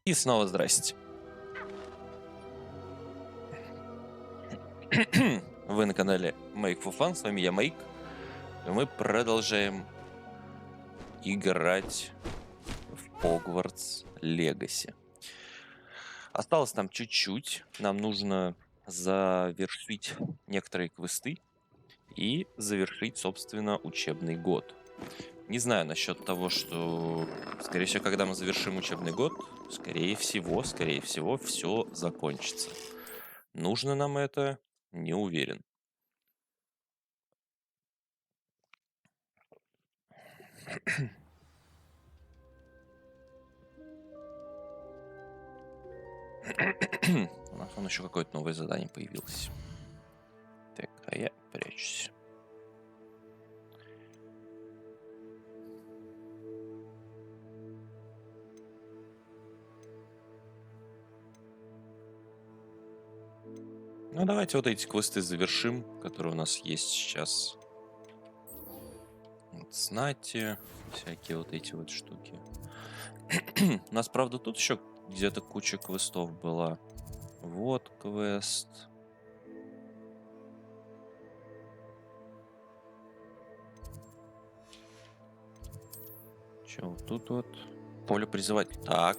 И снова здрасте. Вы на канале Make for Fun, с вами я, Make. И мы продолжаем играть в Hogwarts Legacy. Осталось нам чуть-чуть. Нам нужно завершить некоторые квесты и завершить, собственно, учебный год. Не знаю насчет того, что, скорее всего, когда мы завершим учебный год, скорее всего, все закончится. Нужно нам это? Не уверен. У нас вон еще какое-то новое задание появилось. Так, а я прячусь. Ну, давайте вот эти квесты завершим, которые у нас есть сейчас. Вот, знати, всякие вот эти вот штуки. У нас, правда, тут еще где-то куча квестов была. Вот квест. Че вот тут вот? Поле призывателей. Так,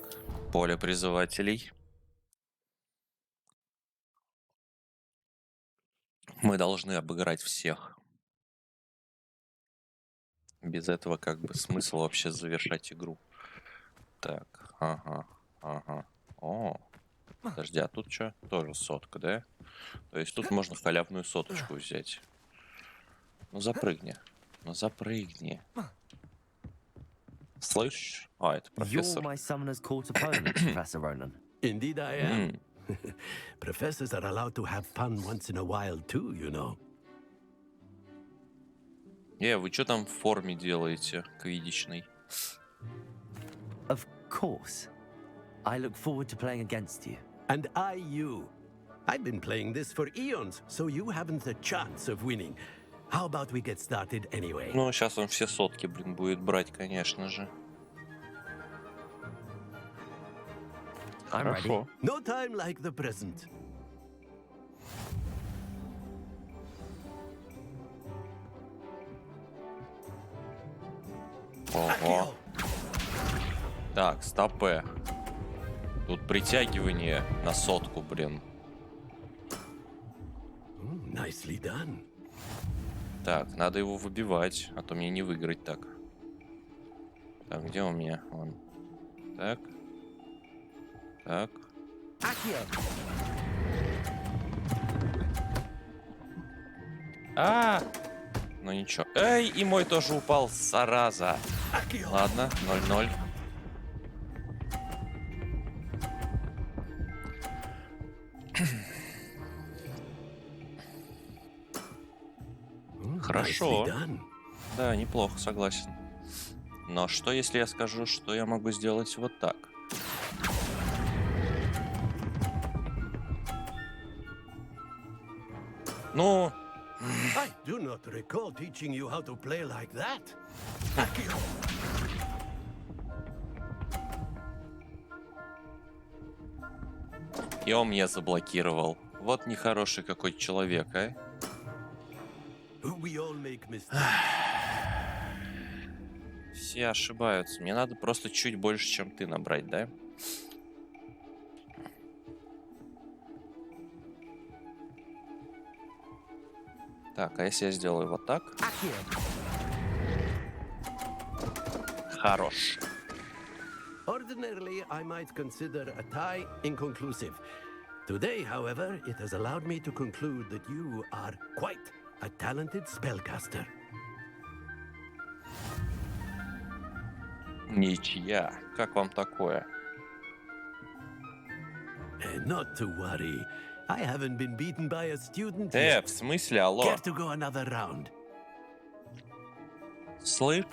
поле призывателей. Мы должны обыграть всех. Без этого как бы смысл вообще завершать игру. Так, ага. О, подожди, а тут что? Тоже сотка, да? То есть тут можно халявную соточку взять. Ну запрыгни. Слышь? А, это профессор. You're my summoner's court opponent, Professor Ronan. Indeed I am. Professors are allowed to have fun once in a while too, you know. Вы что там в форме делаете, квиддичной? Of course. I look forward to playing against you. And I you. I've been playing this for eons, so you haven't a chance of winning. How about we get started anyway? Ну, сейчас он все сотки, будет брать, конечно же. I'm ready. Хорошо. No time like the present. Ого. Так, стопэ. Тут притягивание на сотку, блин. Nicely done. Так, надо его выбивать, а то мне не выиграть так. Так, где у меня? Вон. Так. Так. Ну ничего. Эй, и мой тоже упал, зараза. Ладно, 0-0. Хорошо. Да, неплохо, согласен. Но что, если я скажу, что я могу сделать вот так? Ну... I do not recall teaching you how to play like that. И он меня заблокировал. Вот нехороший какой человек, а? We all make mistakes. Все ошибаются. Мне надо просто чуть больше, чем ты набрать, да? Так, а если я сделаю вот так? Хорош. Ordinarily, I might consider a tie inconclusive. Today, however, it has allowed me to conclude that you are quite a talented spellcaster. Ничья. Как вам такое? Not to worry. I haven't been beaten by a student В yet. смысле, алло? Care to go another round? Слышь,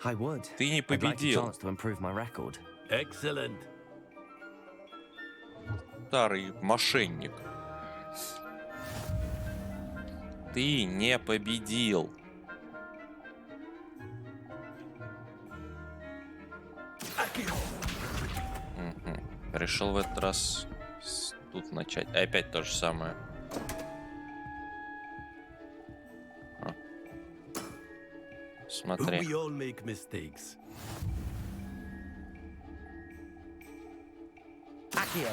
I would. ты не I'd like a победил. chance to improve my record. Excellent. Старый мошенник. Ты не победил. решил в этот раз тут начать. Опять то же самое. Смотри. We all make mistakes. Accio.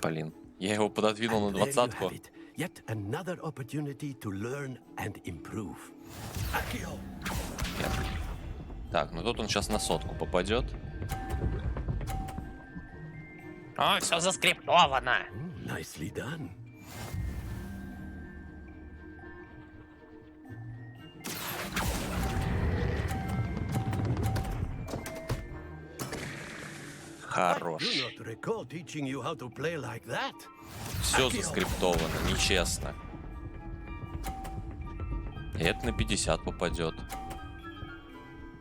Блин, я его пододвинул на And there you 20-ку. have it. Yet another opportunity to learn and improve. Accio. Так, ну тут он сейчас на 100 попадет. О, все заскриптовано. Nicely done. I Хорош. do not recall teaching you how to play like that. Все заскриптовано, нечестно. И это на 50 попадет.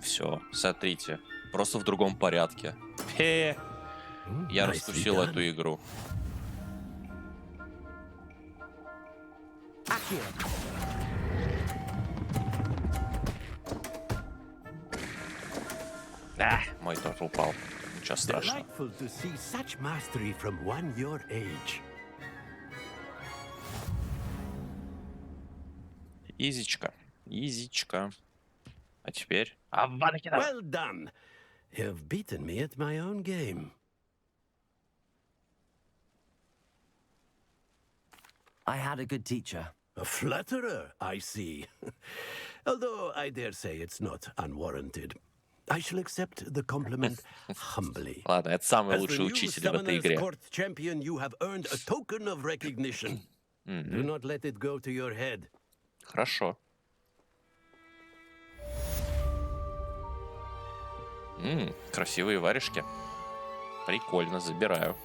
Все, смотрите. Просто в другом порядке. Хе. Я Nicely раскусил done. эту игру. Accio. Мой тоже упал. Ничего страшного. Delightful to see such mastery from one your age. Изичка. Изичка. А теперь... Well done. You've beaten me at my own game. I had a good teacher. A flatterer, I see. Although I dare say it's not unwarranted. I shall accept the compliment humbly. Ладно, это самый As the лучший new учитель в этой Summoners игре. Court champion, you have earned a token of recognition. Do not let it go to your head. Хорошо. Красивые варежки. Прикольно, забираю.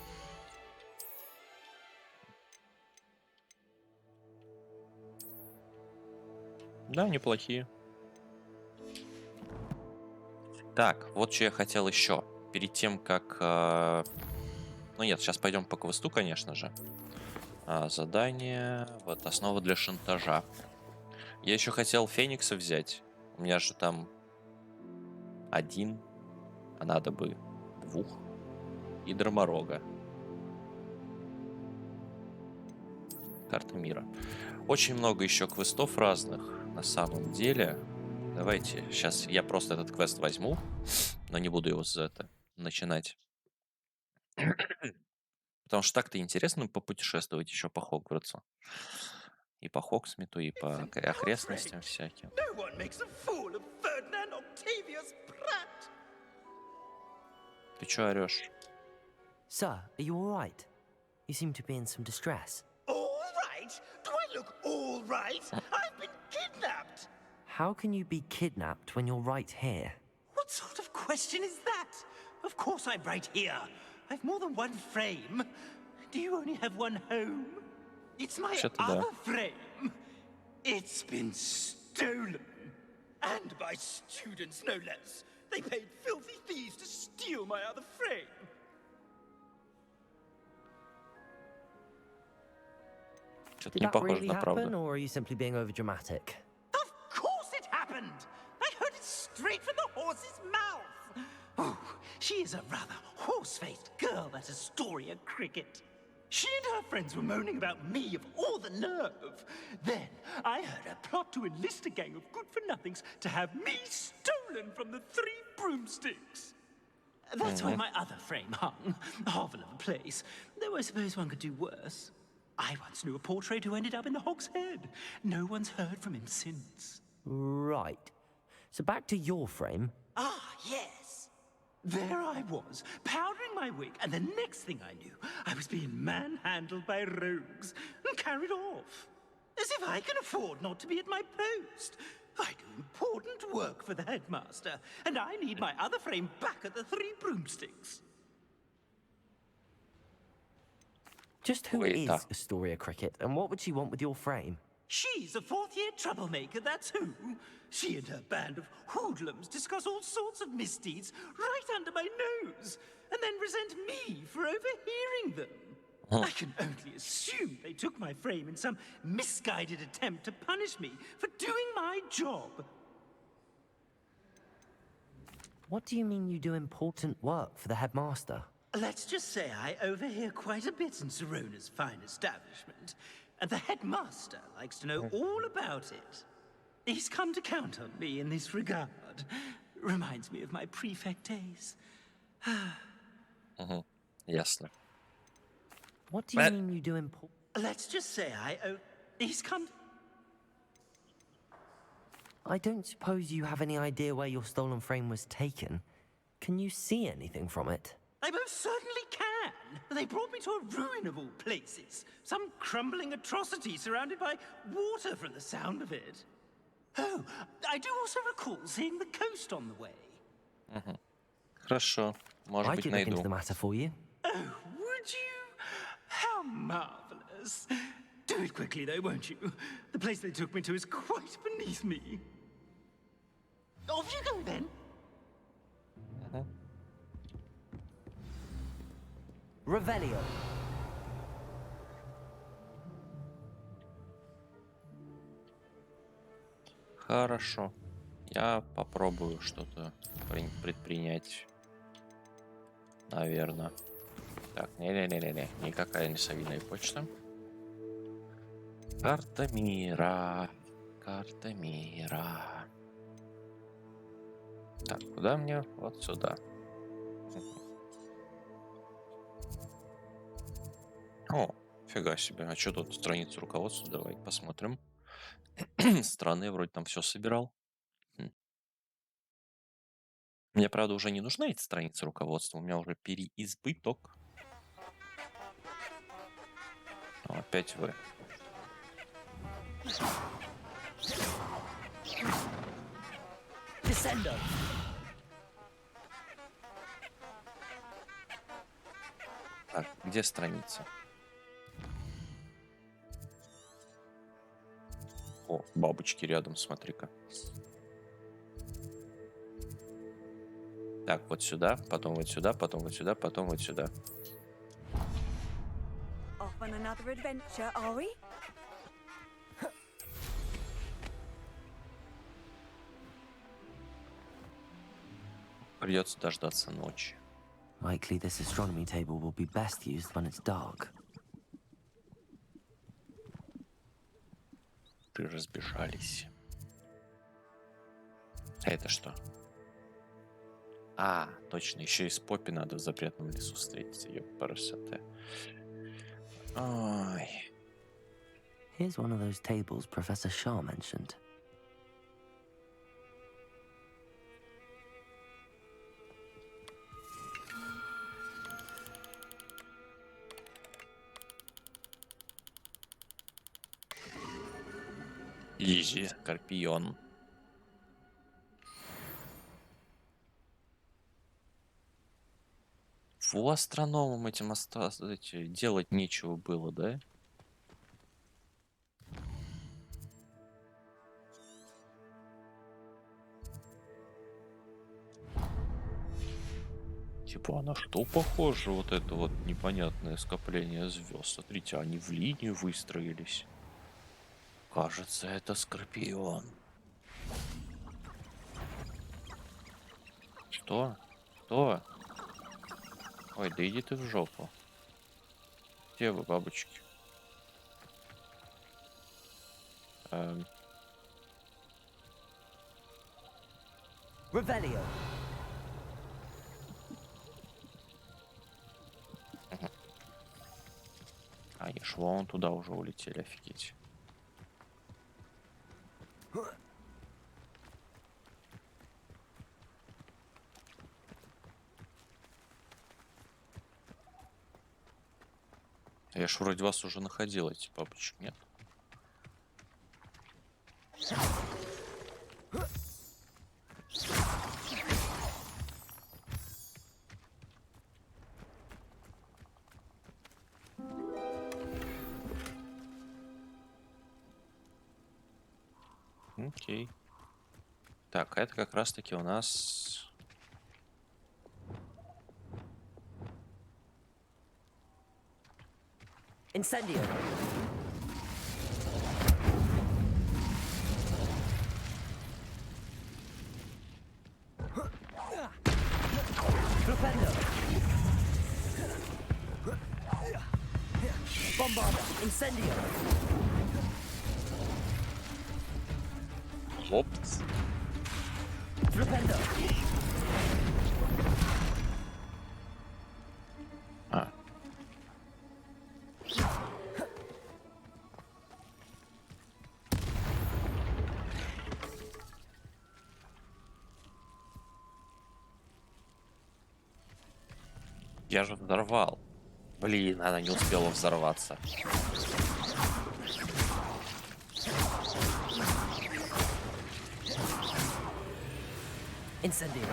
Да, неплохие. Так, вот что я хотел еще. Перед тем, как... Ну нет, сейчас пойдем по квесту, конечно же. Задание... Вот, основа для шантажа. Я еще хотел Феникса взять. У меня же там 1, а надо бы 2. И Драморога. Карта мира. Очень много еще квестов разных, на самом деле. Давайте, сейчас я просто этот квест возьму, но не буду его за это начинать. Потому что так-то интересно попутешествовать еще по Хогвартсу. И по Хогсмиту, и по окрестностям всяким. No one makes a fool of Ferdinand Octavius Pratt. Ты чё орешь? Sir, are you all right? You seem to be in some distress. All right? Do I look all right? I've been kidnapped. How can you be kidnapped when you're right here? What sort of question is that? Of course I'm right here. I've more than one frame. Do you only have one home? It's my Shut it other up. frame. It's been stolen. And by students, no less. They paid filthy thieves to steal my other frame. Что-то Did не that похоже really на happen, правду. or are you simply being overdramatic? Of course it happened! I heard it straight from the horse's mouth! Oh, she is a rather horse-faced girl, that Astoria Cricket. She and her friends were moaning about me of all the nerve. Then I heard her plot to enlist a gang of good-for-nothings to have me stolen from the Three Broomsticks. That's why my other frame hung. A hovel of a place. Though I suppose one could do worse. I once knew a portrait who ended up in the Hog's Head. No one's heard from him since. Right. So back to your frame. Ah, yes. There I was, powdering my wig, and the next thing I knew, I was being manhandled by rogues and carried off. As if I can afford not to be at my post. I do important work for the headmaster, and I need my other frame back at the Three Broomsticks. Just who Wait, is that- Astoria Cricket, and what would she want with your frame? She's a fourth-year troublemaker, that's who. She and her band of hoodlums discuss all sorts of misdeeds right under my nose, and then resent me for overhearing them. I can only assume they took my frame in some misguided attempt to punish me for doing my job. What do you mean you do important work for the headmaster? Let's just say I overhear quite a bit in Serona's fine establishment, and the headmaster likes to know all about it. He's come to count on me in this regard. Reminds me of my prefect days. Ясно. What do you mean you do important? Let's just say he's come. I don't suppose you have any idea where your stolen frame was taken. Can you see anything from it? I most certainly can. They brought me to a ruin of all places. Some crumbling atrocity surrounded by water from the sound of it. Oh, I do also recall seeing the coast on the way. Хорошо. Может I быть, could look into найду. the matter for you. Oh, would you? How marvelous. Do it quickly, though, won't you? The place they took me to is quite beneath me. Off you go, then. Revelio. Хорошо. Я попробую что-то предпринять. Наверное. Так, не-не-не-не, никакая не совиная почта. Карта мира. Карта мира. Так, куда мне? Вот сюда. О, фига себе. А что тут страница руководства? Давай посмотрим. Странно, я вроде там все собирал. Мне, правда, уже не нужна эта страница руководства. У меня уже переизбыток. О, опять вы. Descendo. Так, где страница? О, бабочки рядом, смотри-ка. Так, вот сюда, потом вот сюда, потом вот сюда, потом вот сюда. Off on another adventure, are we? Придется дождаться ночи. Likely this astronomy table will be best used when it's dark. Ты разбежались. А это что? А, точно, еще и с Поппи надо в запретном лесу встретиться. Ёпарасоте. Ой. Here's one of those tables Professor Shah mentioned. Изи, Скорпион. Фу, астрономам этим делать нечего было, да? Типа, а на что похоже вот это вот непонятное скопление звезд? Смотрите, они в линию выстроились. Кажется, это Скорпион. Что? Что? Ой, да иди ты в жопу. Где вы, бабочки? Revelio. Они ж вон туда уже улетели, офигеть. Я ж вроде вас уже находил, эти бабочек, нет? Окей. Так, а это как раз-таки у нас... Incendio. Bombarder, incendio. Опс. Flipendo. А. Я же взорвал. Блин, она не успела взорваться. Incendio.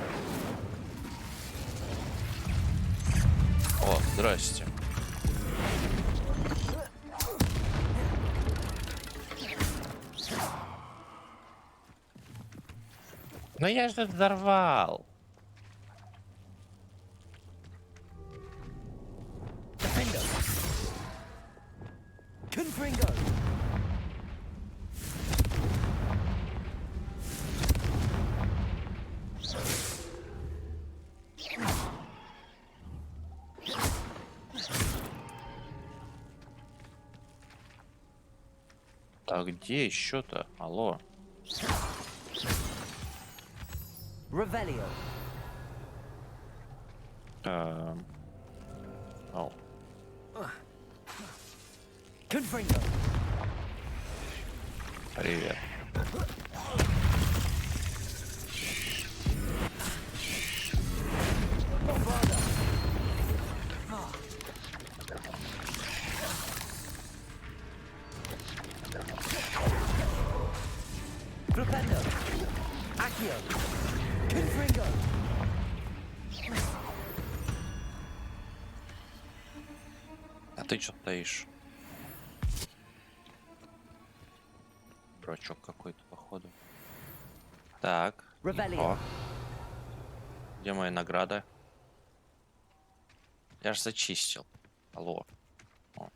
О, здрасте. Но я же взорвал. Defendo. Confringo. А где еще-то? Алло. Revelio. Ау. Confringo. Привет. Bombarder. Flipendo. Accio. Confringo. А ты что стоишь? Дурачок какой-то, походу. Так. Revelio. О. Где моя награда? Я же зачистил. Алло. О.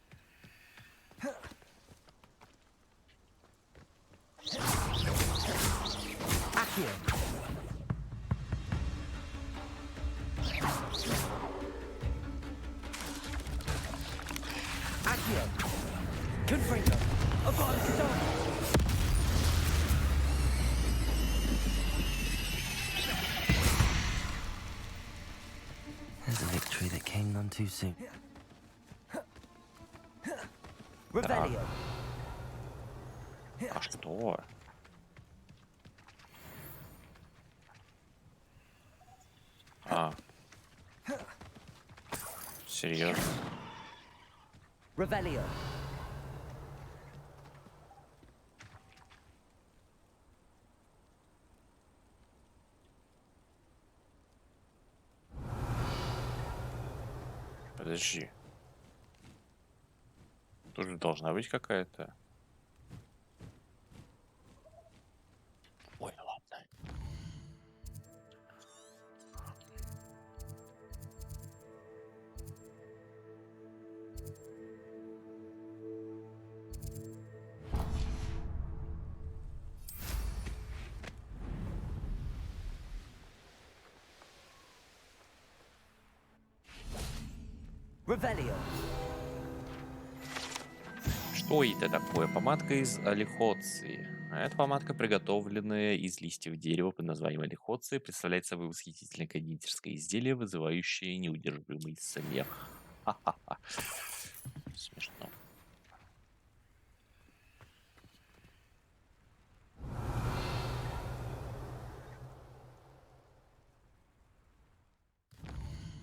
Accio. Accio. Confringo. Abolish. There's a victory that came none too soon. Revelio. А что? А. Серьезно? Revelio. Подожди. Тут же должна быть какая-то. Ой, ладно. Revelio. Что это такое? Помадка из алихоции. А это помадка, приготовленная из листьев дерева под названием алихоция, представляет собой восхитительное кондитерское изделие, вызывающее неудержимый смех. Ха-ха-ха. Смешно.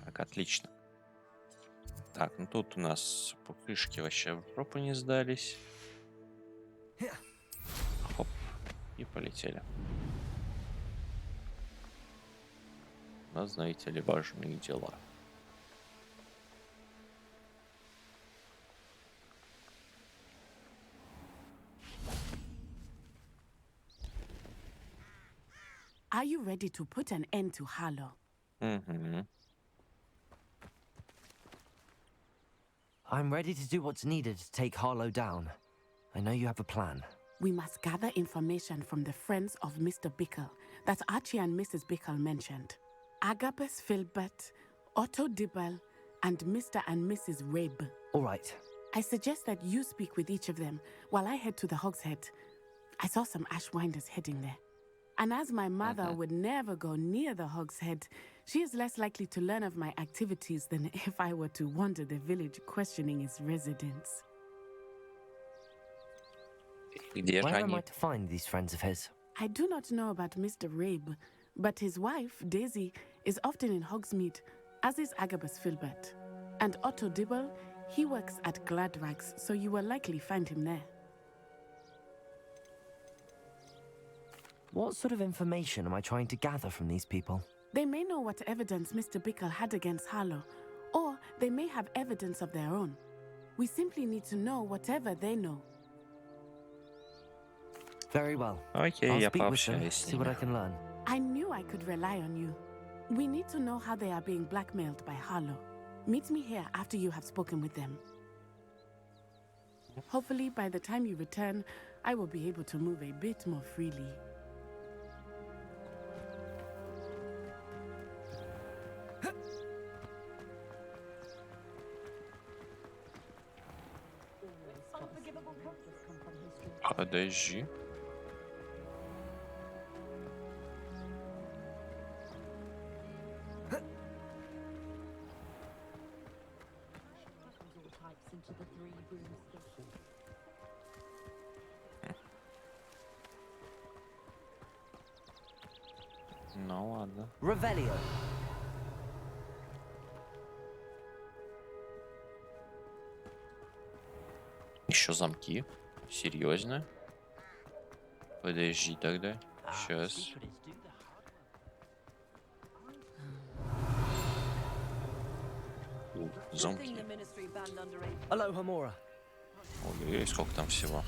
Так, отлично. Так, ну тут у нас пупышки вообще в жопу не сдались. Хоп. И полетели. Но, знаете ли, важные дела. Are you ready to put an end to Harlow? Угу. I'm ready to do what's needed to take Harlow down. I know you have a plan. We must gather information from the friends of Mr. Bickle that Archie and Mrs. Bickle mentioned. Agabus Filbert, Otto Dibble, and Mr. and Mrs. Rabe. All right. I suggest that you speak with each of them while I head to the Hog's Head. I saw some Ashwinders heading there. And as my mother would never go near the Hog's Head, she is less likely to learn of my activities than if I were to wander the village questioning its residents. Где же Where am I они? to find these friends of his? I do not know about Mr. Rabe, but his wife, Daisy, is often in Hogsmeade, as is Agabus Filbert. And Otto Dibble, he works at Gladrags, so you will likely find him there. What sort of information am I trying to gather from these people? They may know what evidence Mr. Bickle had against Harlow, or they may have evidence of their own. We simply need to know whatever they know. Very well. Окей, I'll я speak with them, пообщаюсь с see what I ними. can learn. I knew I could rely on you. We need to know how they are being blackmailed by Harlow. Meet me here after you have spoken with them. Hopefully, by the time you return, I will be able to move a bit more freely. Подожди. Ну ладно. Revelio. Еще замки. Серьезно? Подожди тогда. Сейчас. Замки. Aloha Mora. Ой, сколько там всего.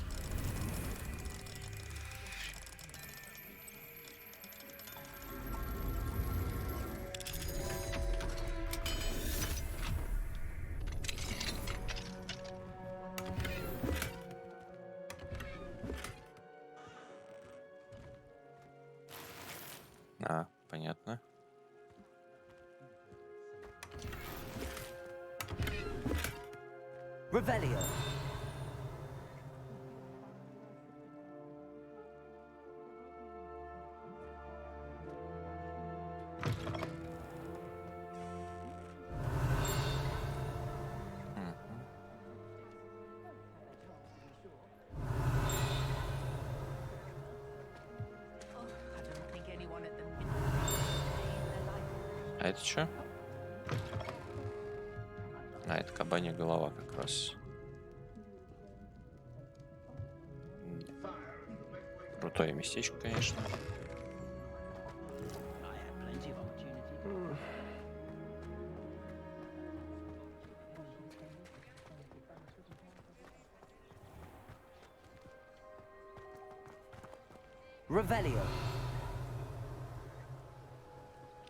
А, понятно. Revelio. А это что? А, это кабанья голова как раз. Крутое местечко, конечно. Revelio.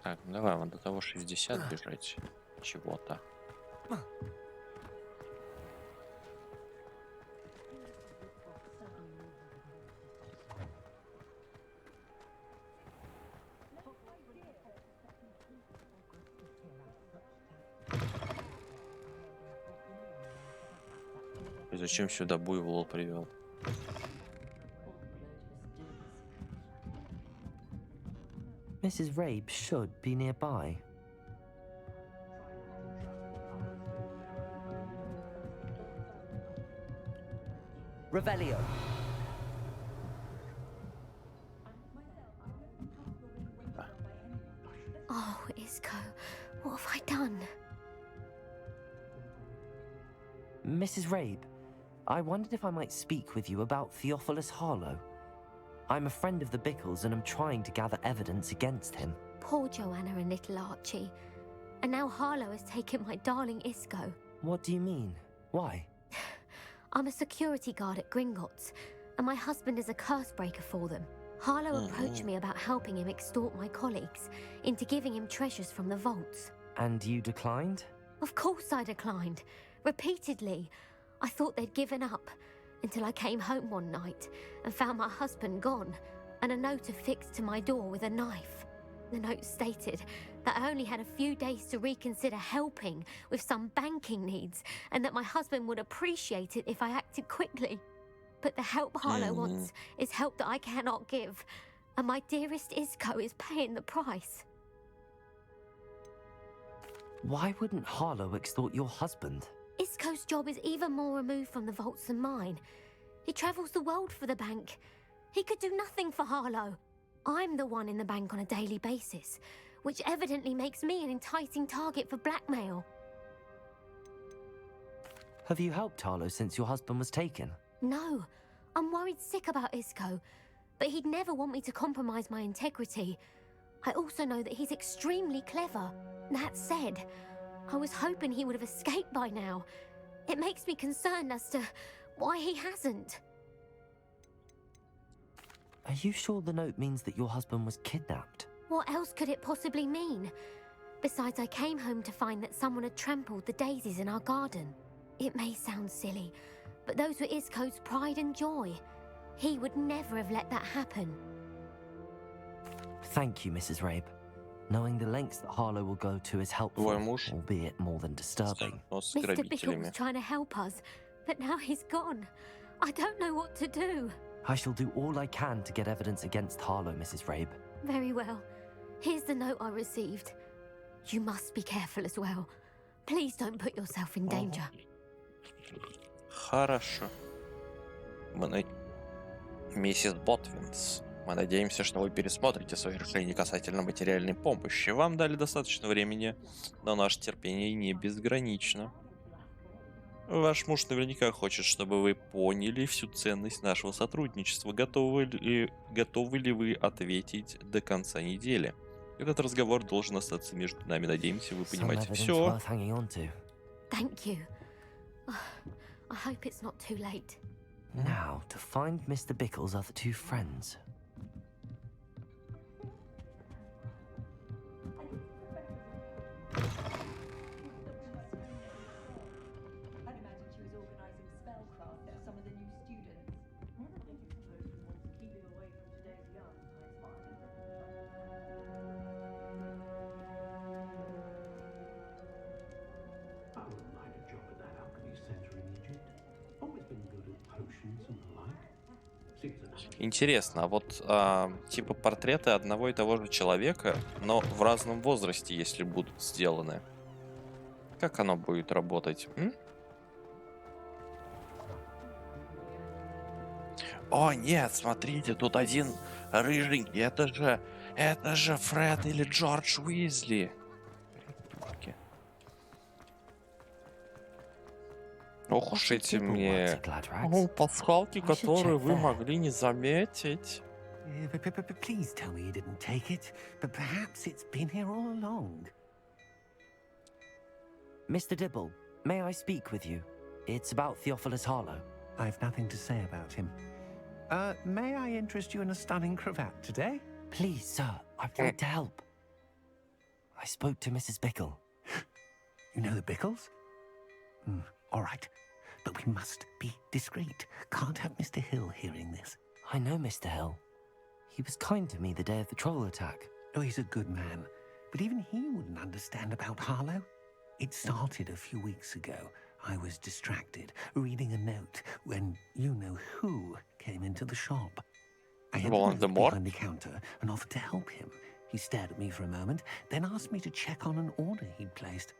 Так, ну давай вон до того 60 бежать. Чего-то. И зачем сюда буйвола привел? Mrs. Rabe should be nearby. Revelio. Oh, Isco, what have I done? Mrs. Rabe, I wondered if I might speak with you about Theophilus Harlow. I'm a friend of the Bickles and I'm trying to gather evidence against him. Poor Joanna and little Archie. And now Harlow has taken my darling Isco. What do you mean? Why? I'm a security guard at Gringotts, and my husband is a curse breaker for them. Harlow approached me about helping him extort my colleagues into giving him treasures from the vaults. And you declined? Of course I declined. Repeatedly. I thought they'd given up, until I came home one night and found my husband gone, and a note affixed to my door with a knife. The note stated, that I only had a few days to reconsider helping with some banking needs, and that my husband would appreciate it if I acted quickly. But the help Harlow wants is help that I cannot give, and my dearest Isco is paying the price. Why wouldn't Harlow extort your husband? Isco's job is even more removed from the vaults than mine. He travels the world for the bank. He could do nothing for Harlow. I'm the one in the bank on a daily basis, which evidently makes me an enticing target for blackmail. Have you helped Harlow since your husband was taken? No, I'm worried sick about Isco, but he'd never want me to compromise my integrity. I also know that he's extremely clever. That said, I was hoping he would have escaped by now. It makes me concerned as to why he hasn't. Are you sure the note means that your husband was kidnapped? What else could it possibly mean? Besides, I came home to find that someone had trampled the daisies in our garden. It may sound silly, but those were Isco's pride and joy. He would never have let that happen. Thank you, Mrs. Rabe. Knowing the lengths that Harlow will go to is helpful, Твой муж albeit more than disturbing. но с Mr. Bickle was грабителями. trying to help us, but now he's gone. I don't know what to do. I shall do all I can to get evidence against Harlow, Mrs. Rabe. Very well. Here's the note I received. You must be careful as well. Please don't put yourself in danger. Хорошо. Миссис Ботвинс, мы надеемся, что вы пересмотрите свои решения касательно материальной помощи. Вам дали достаточно времени, но наше терпение не безгранично. Ваш муж наверняка хочет, чтобы вы поняли всю ценность нашего сотрудничества. Готовы ли вы ответить до конца недели? Этот разговор должен остаться между нами. Надеемся, вы Some понимаете evidence все. worth hanging on to. Thank you. I hope it's not too late. Now, to find Mr. Bickle's other two friends. I'd imagine she was organising spellcraft for some of the new students. Never think it's the person who wants to keep him away from today's young, I find. I wouldn't mind a job at that alchemy center in Egypt. Always been good at potions and the like. Seems an Интересно, а вот типа портреты одного и того же человека, но в разном возрасте, если будут сделаны. Как оно будет работать? О, нет, смотрите, тут один рыженький. Это же Фред или Джордж Уизли. Придурки. Ох уж эти People мне like to glad rags. пасхалки, I should которые check вы that. могли не заметить. Please tell me you didn't take it, but perhaps it's been here all along. Mr. Dibble, may I speak with you? It's about Theophilus Harlow. I've nothing to say about him. May I interest you in a stunning cravat today? Please, sir, I'd like to help. I spoke to Mrs. Bickle. You know the Bickles? All right, but we must be discreet. Can't have Mr. Hill hearing this. I know Mr. Hill. He was kind to me the day of the troll attack. Oh, he's a good man, but even he wouldn't understand about Harlow. It started a few weeks ago. I was distracted, reading a note, when you-know-who came into the shop. I had Voldemort? behind the counter and offered to help him. He stared at me for a moment, then asked me to check on an order he'd placed.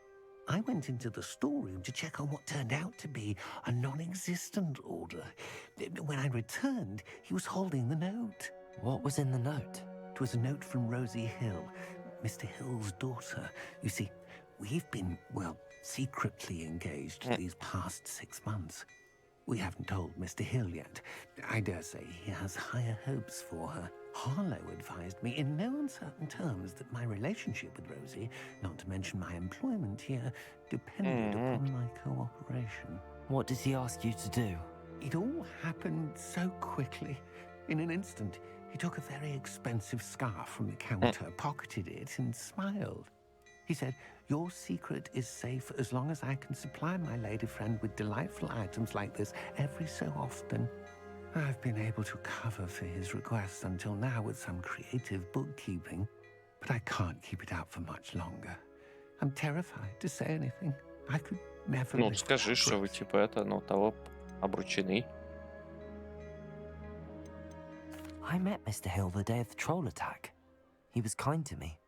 I went into the storeroom to check on what turned out to be a non-existent order. When I returned, he was holding the note. What was in the note? It was a note from Rosie Hill, Mr. Hill's daughter. You see, we've been, well, secretly engaged these past 6 months. We haven't told Mr. Hill yet. I dare say he has higher hopes for her. Harlow advised me in no uncertain terms that my relationship with Rosie, not to mention my employment here, depended upon my cooperation. What does he ask you to do? It all happened so quickly. In an instant, he took a very expensive scarf from the counter, pocketed it, and smiled. He said, "Your secret is safe as long as I can supply my lady friend with delightful items like this every so often." I've been able to cover for his requests until now with some creative bookkeeping. but I can't keep it out for much longer. I'm terrified to say anything. I could never Ну, live скажи, without что вы Rosie. типа это, ну, того обручены. I met Mr. Hill the day of the troll attack. He was kind to me.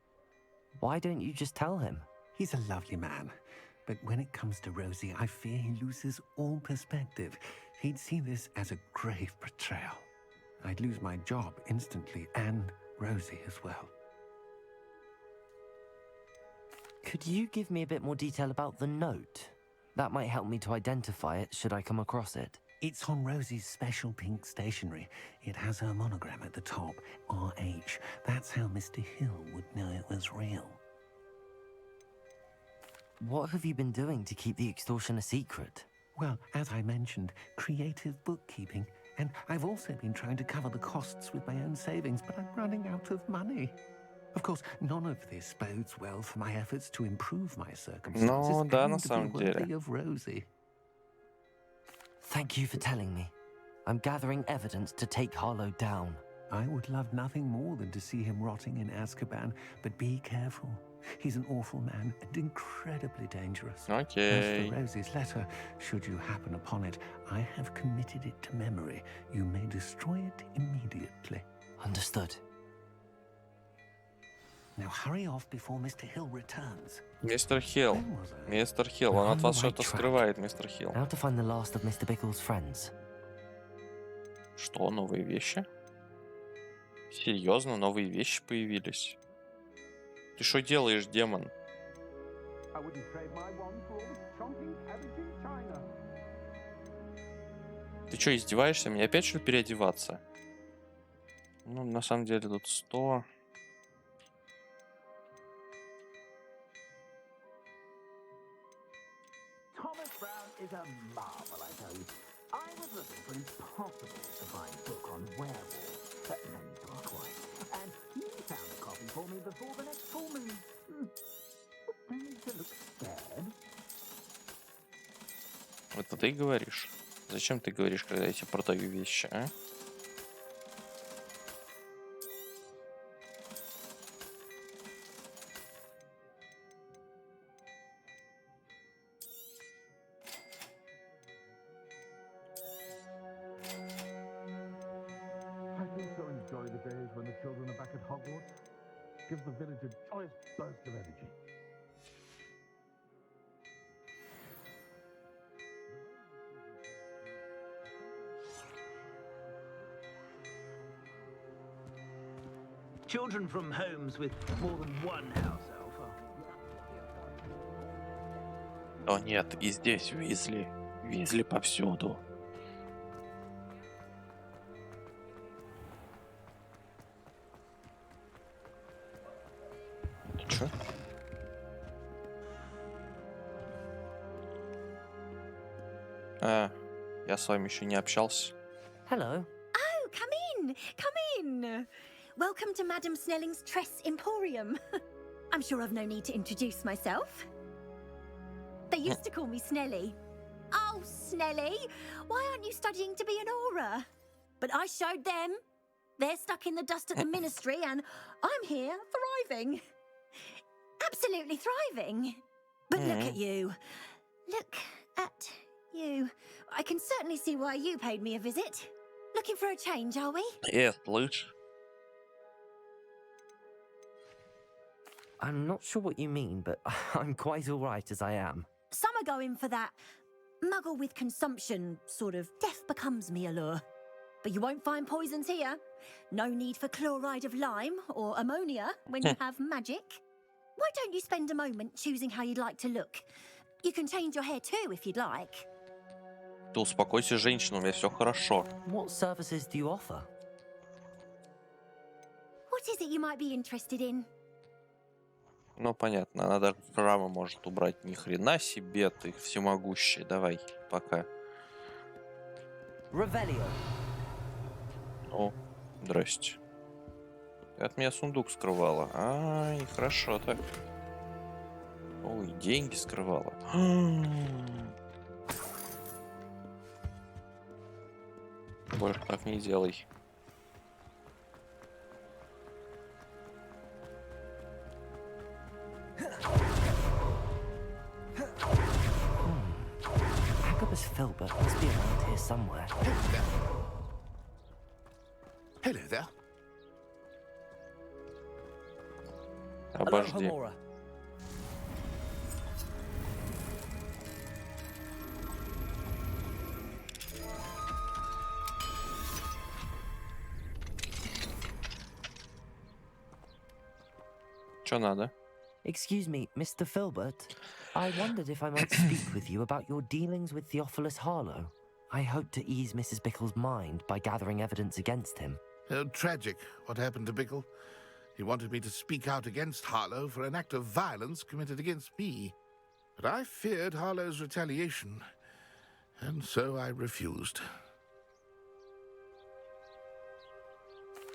Why don't you just tell him? He's a lovely man, but when it comes to Rosie, I fear he loses all perspective. He'd see this as a grave betrayal. I'd lose my job instantly, and Rosie as well. Could you give me a bit more detail about the note? That might help me to identify it should I come across it. It's on Rosie's special pink stationery. It has her monogram at the top, RH. That's how Mr. Hill would know it was real. What have you been doing to keep the extortion a secret? Well, as I mentioned, creative bookkeeping. And I've also been trying to cover the costs with my own savings, but I'm running out of money. Of course, none of this bodes well for my efforts to improve my circumstances Ну, да, на and to be самом деле. worthy of Rosie. Thank you for telling me. I'm gathering evidence to take Harlow down. I would love nothing more than to see him rotting in Azkaban, but be careful. He's an awful man and incredibly dangerous. Окей. As for Rosie's letter, should you happen upon it, I have committed it to memory. You may destroy it immediately. Understood. Now hurry off before Mr. Hill returns. Мистер Хилл. When was I? Мистер Хилл, он We're от on вас the что-то right track. скрывает, мистер Хилл. Now to find the last of Mr. Bickle's friends. Что, новые вещи? Серьезно, новые вещи появились? Ты что делаешь, демон? Ты что, издеваешься? Мне опять что ли переодеваться? Ну, на самом деле тут 100. Thomas Brown is a marvel, I tell you. I was looking for impossible to find book on werewolves, but no need to ask why. And he found a copy for me before the next full moon. No need to look scared. Это ты говоришь? Зачем ты говоришь, когда я тебе продаю вещи, а? I also enjoy the days when the children are back at Hogwarts. Give the village a joyous burst of energy. Children from homes with more than one house elf are О нет, и здесь Уизли. Уизли повсюду. Ну чё? Я с вами еще не общался. Hello. Oh, come in, come in. Welcome to Madame Snelling's Tress Emporium. I'm sure I've no need to introduce myself. They used to call me Snelly. Oh, Snelly, why aren't you studying to be an aura? But I showed them. They're stuck in the dust at the ministry, and I'm here thriving. Absolutely thriving. But look at you. Look at you. I can certainly see why you paid me a visit. Looking for a change, are we? Слышь. I'm not sure what you mean, but I'm quite all right as I am. Some are going for that muggle with consumption, sort of death becomes me allure. But you won't find poisons here. No need for chloride of lime or ammonia when you have magic. Why don't you spend a moment choosing how you'd like to look? You can change your hair too if you'd like. Ты успокойся, женщина, у меня все хорошо. What services do you offer? What is it you might be interested in? Ну, понятно, она даже храмы может убрать. Ни хрена себе, ты всемогущий. Давай, пока. Revelio. О, здрасте. Ты от меня сундук скрывала. Ай, хорошо так. Ой, деньги скрывала. Больше так не делай. Filbert must be around here somewhere. Hello there. Обожди. Что надо? Excuse me, Mr. Filbert. I wondered if I might speak with you about your dealings with Theophilus Harlow. I hope to ease Mrs. Bickle's mind by gathering evidence against him. Tragic what happened to Bickle. He wanted me to speak out against Harlow for an act of violence committed against me. But I feared Harlow's retaliation, and so I refused.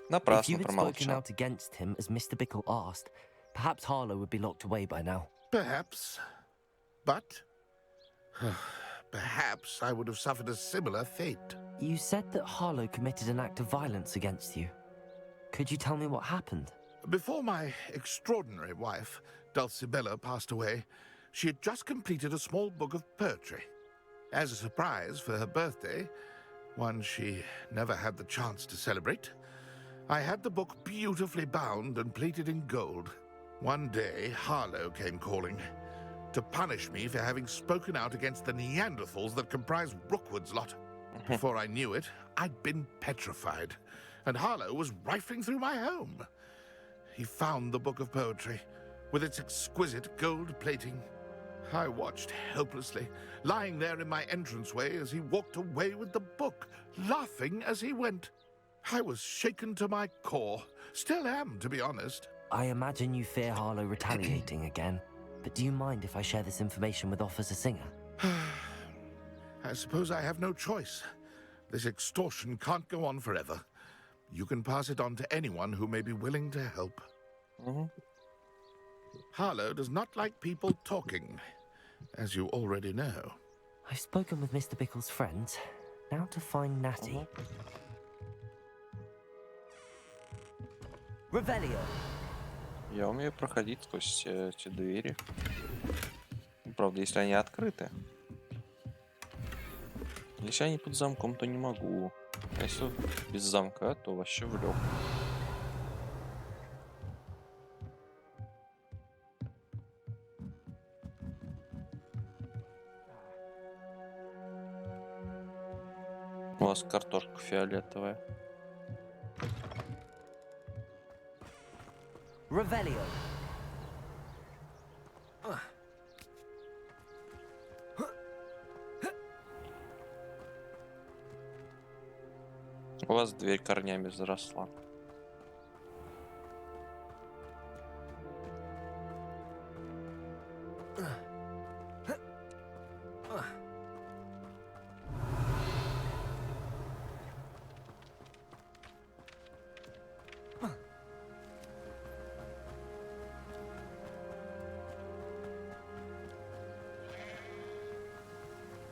If you Напрасно had spoken промолчал. out against him as Mr. Bickle asked, perhaps Harlow would be locked away by now. Perhaps. But perhaps I would have suffered a similar fate. You said that Harlow committed an act of violence against you. Could you tell me what happened? Before my extraordinary wife, Dulcibella, passed away, she had just completed a small book of poetry. As a surprise for her birthday, one she never had the chance to celebrate, I had the book beautifully bound and plated in gold. One day, Harlow came calling to punish me for having spoken out against the Neanderthals that comprise Rookwood's lot. Before I knew it, I'd been petrified, and Harlow was rifling through my home. He found the book of poetry, with its exquisite gold plating. I watched helplessly, lying there in my entranceway as he walked away with the book, laughing as he went. I was shaken to my core. Still am, to be honest. I imagine you fear Harlow retaliating again, but do you mind if I share this information with Officer Singer? I suppose I have no choice. This extortion can't go on forever. You can pass it on to anyone who may be willing to help. Harlow does not like people talking, as you already know. I've spoken with Mr. Bickle's friends. Now to find Natty. Revelio. Я умею проходить сквозь эти двери. Правда, если они открыты. Если они под замком, то не могу. А если без замка, то вообще влёг. У вас картошка фиолетовая. Revelio. У вас дверь корнями заросла.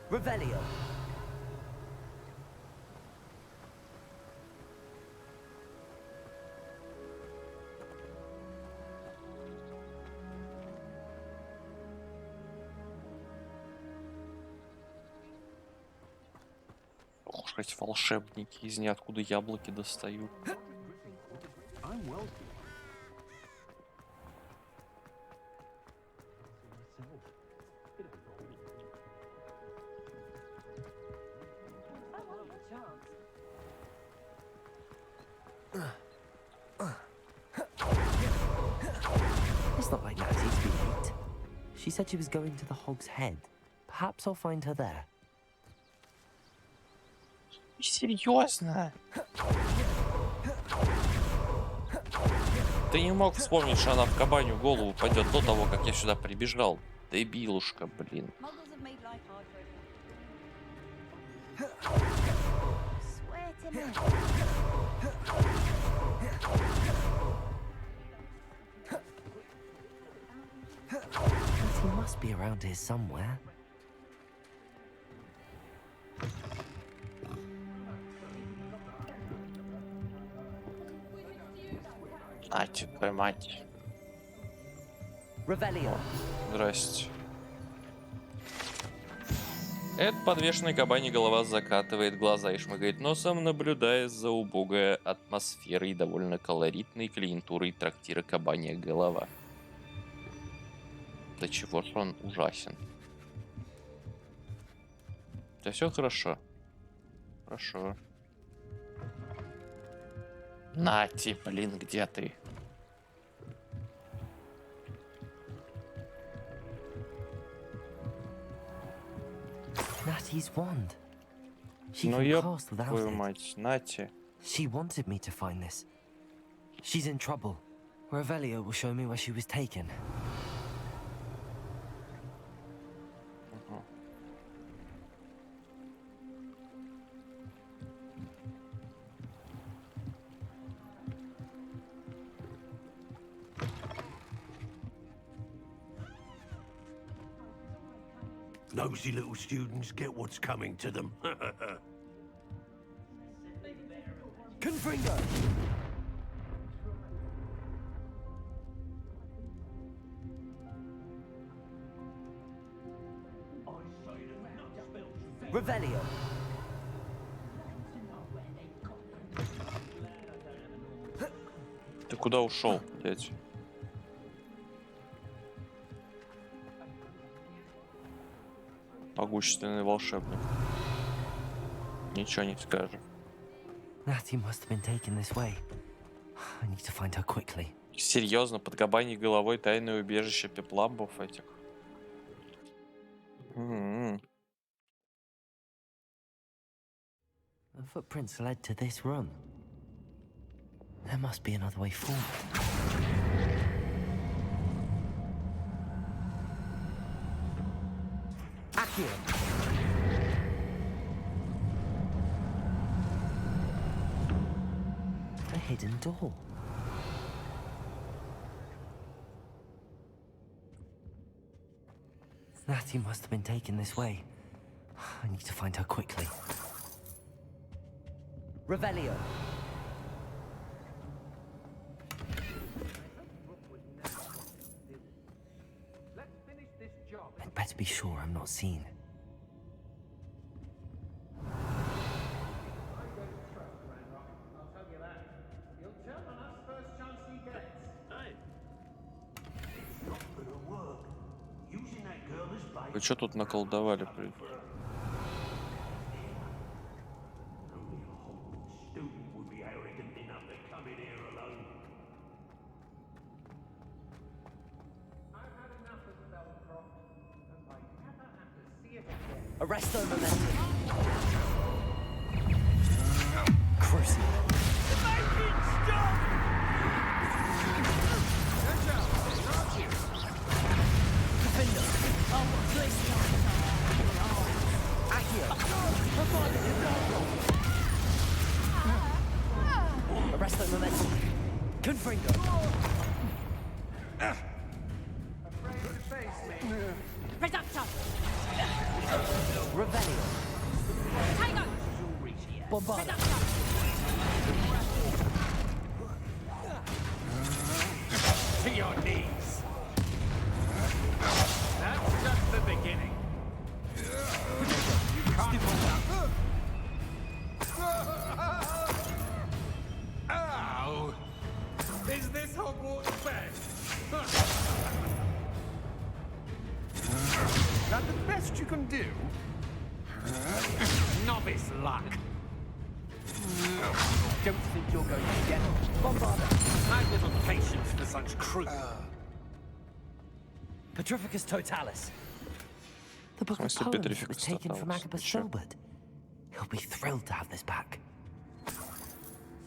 Revelio. Ох, эти волшебники из ниоткуда яблоки достают. It's not like Natty to be late. She said she was going to the Hog's Head. Perhaps I'll find her there. Серьезно? Ты не мог вспомнить, что она в кабанью голову пойдет до того, как я сюда прибежал? Дебилушка, блин. He must be around here somewhere. А, твою мать. Revelio. Здрасте. Эта подвешенная кабанья голова закатывает глаза и шмыгает носом, наблюдая за убогой атмосферой и довольно колоритной клиентурой трактира «Кабанья голова». Да чего ж он ужасен. Да все хорошо. Хорошо. Нати, блин, где ты? Natty's wand. She Ну can ёб cast without твою it. мать, Нати. She wanted me to find this. She's in trouble. Revelio will show me where she was taken. Nosy little students get what's coming to them. Confringo! Revelio! Ты куда ушел, дядь? Могущественный волшебник. Ничего не скажешь. Natty must have been taken this way. I need to find her quickly. Серьезно, под кабаньей головой тайное убежище пепламбов этих. The footprints led to this room. There must be another way forward. Accio! A hidden door. Natty must have been taken this way. I need to find her quickly. Revelio. I'd better be sure I'm not seen. Вы что тут наколдовали? Arresto momentum. Crucial. Arresto momentum. Confringo. Reductor! Revelio. Tiger! Bombarda. To your knees. That's just the beginning. You can't Ow! Is this Hogwarts bed? That the best you can do? Novice luck. Don't think you're going to get it. Bombarda. I've little patience for such crude. Petrificus totalis. The book of poems that was taken from Agabus Filbert. He'll be thrilled to have this back.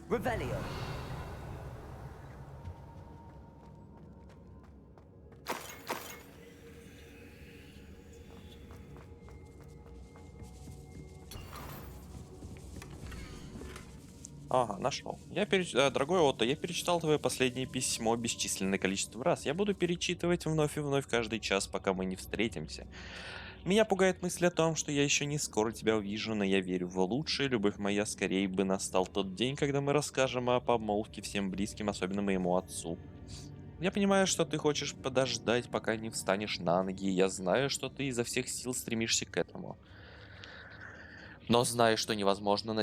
Revelio. Ага, нашел. Дорогой Отто, я перечитал твое последнее письмо бесчисленное количество раз. Я буду перечитывать вновь и вновь каждый час, пока мы не встретимся. Меня пугает мысль о том, что я еще не скоро тебя увижу, но я верю в лучшее. Любовь моя, скорее бы настал тот день, когда мы расскажем о помолвке всем близким, особенно моему отцу. Я понимаю, что ты хочешь подождать, пока не встанешь на ноги, и я знаю, что ты изо всех сил стремишься к этому. Но знаю, что невозможно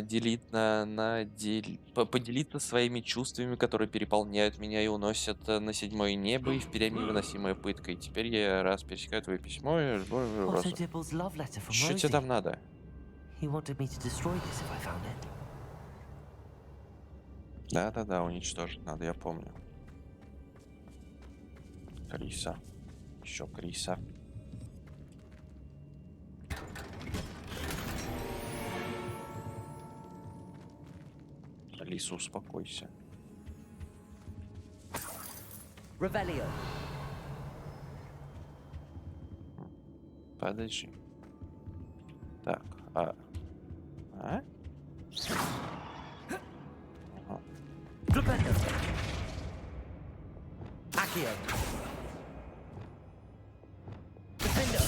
поделиться своими чувствами, которые переполняют меня и уносят на седьмое небо и впрямь невыносимая пытка. И теперь я раз пересекаю твое письмо и жду Otto просто. Dibble's love letter from Что тебе Rosie. там надо? He wanted me to destroy this if I found it. Да-да-да, уничтожить надо, я помню. Криса. Еще Криса. Алиса, успокойся. Revelio. Подожди. Так, А? Ага. Flipendo. Accio. Defendo.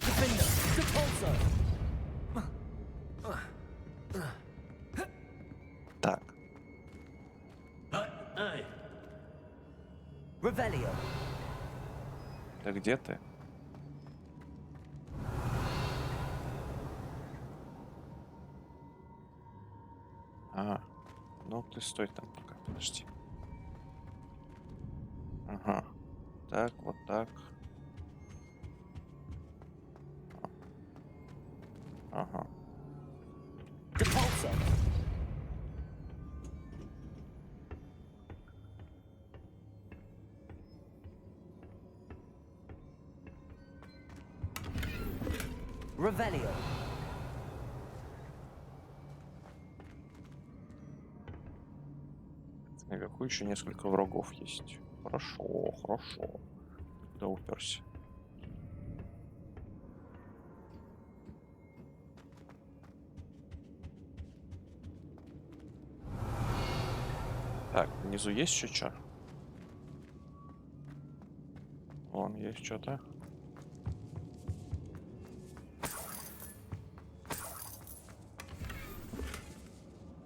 Defendo. Repulso. Так. Revelio. Да где ты? Ага. Ну, ты стой там пока, подожди. Ага. Так, вот так. Ага. Repulso. Revelio. Наверху еще несколько врагов есть. Хорошо, хорошо. Куда уперся? Так, внизу есть еще что? Вон есть что-то.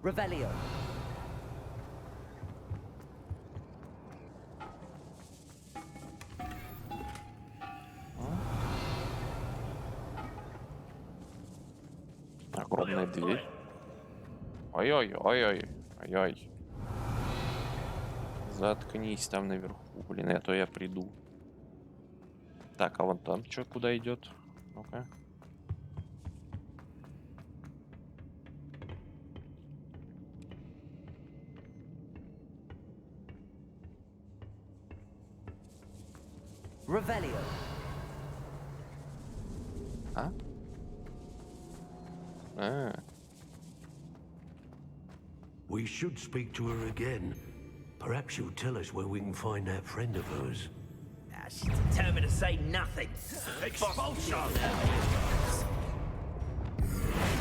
Revelio. Огромная дверь. Ой-ой-ой-ой. Ой-ой. Заткнись там наверху. Блин, а то я приду. Так, а вон там что, куда идет? Ну-ка. Revelio. А? We should speak to her again. Perhaps she'll tell us where we can find that friend of hers. She's determined to say nothing. Expulsion!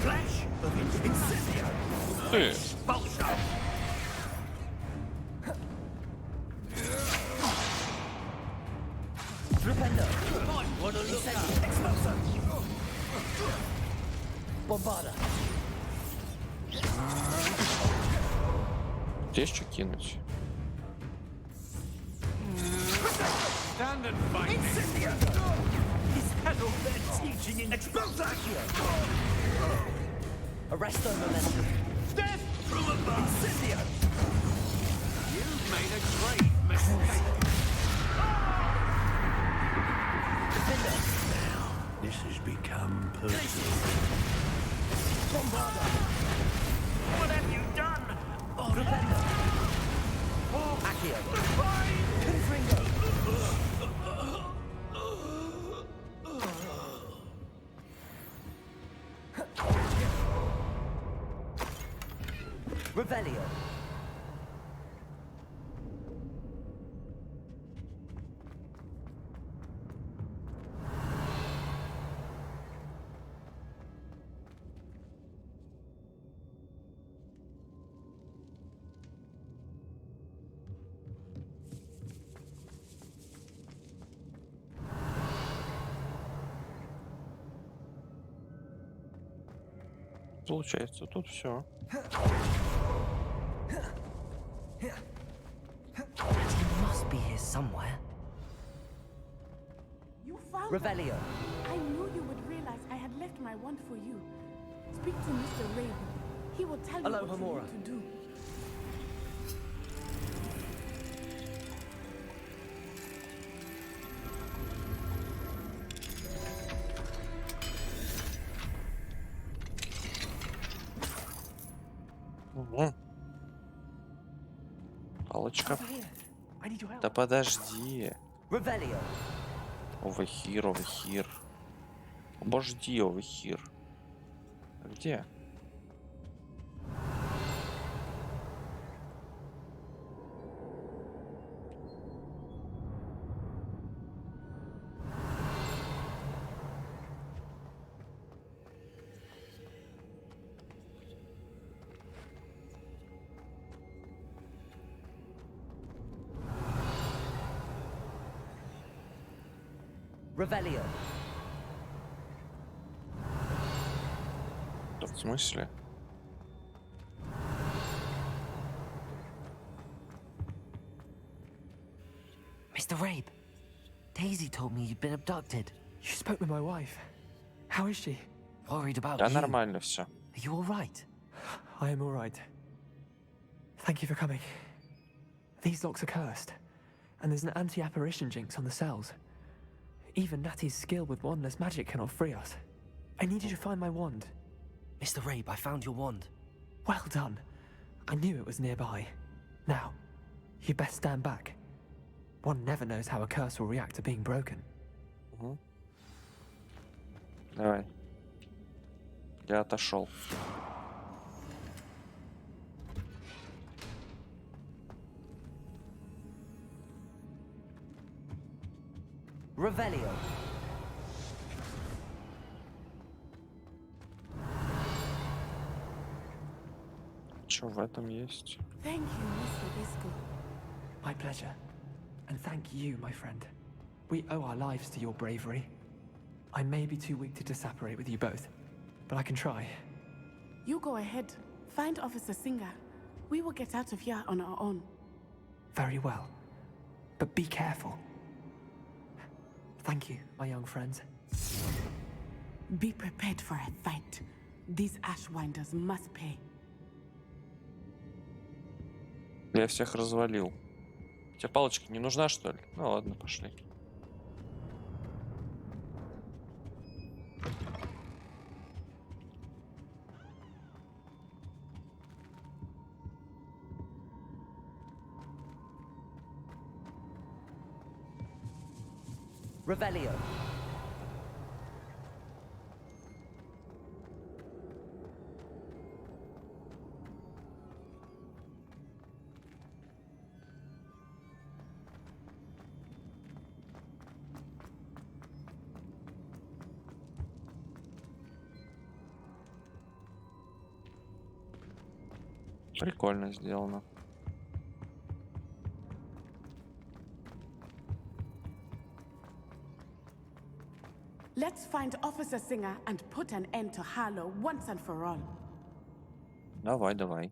Flash of Incendio! Ты. Expulsion! Flipendo. What a look at! Expulso. Bombarda. Здесь что кинуть? Stand and fight! Incendio! Is that all they're teaching in Expulsion? Arresto momentum. Death from above! Incendio! You've made a great mistake! This has become personal. Bombarda. What have you done? Oh, Flipendo. Accio. Confringo. Revelio. Получается, тут все. He must be here somewhere. You found Revelio. her. I knew you would realize I had left my wand for you. Speak to Mr. Rabe. He will tell you what you need to do. Угу. Палочка. Да подожди. Revelio. Over here. Обожди, over here. Где? Revelio. Да в смысле? Mr. Rabe, Daisy told me you'd been abducted. You spoke with my wife. How is she? Worried about Да you. нормально все. Are you all right? I am all right. Thank you for coming. These locks are cursed, and there's an anti-apparition jinx on the cells. Even Natty's skill with wandless magic cannot free us. I need you to find my wand. Mr. Rabe, I found your wand. Well done. I knew it was nearby. Now, you best stand back. One never knows how a curse will react to being broken. Угу. Давай. Я отошел. Revelio. Что в этом есть? Thank you, Mr. Isco. My pleasure. And thank you, my friend. We owe our lives to your bravery. I may be too weak to disapparate with you both, but I can try. You go ahead. Find Officer Singer. We will get out of here on our own. Very well. But be careful. Thank you, my young friends. Be prepared for a fight. These Ashwinders must pay. Я всех развалил. Тебе палочка не нужна, что ли? Ну ладно, пошли. Revelio. Прикольно сделано. Let's find Officer Singer and put an end to Harlow once and for all. Давай, давай.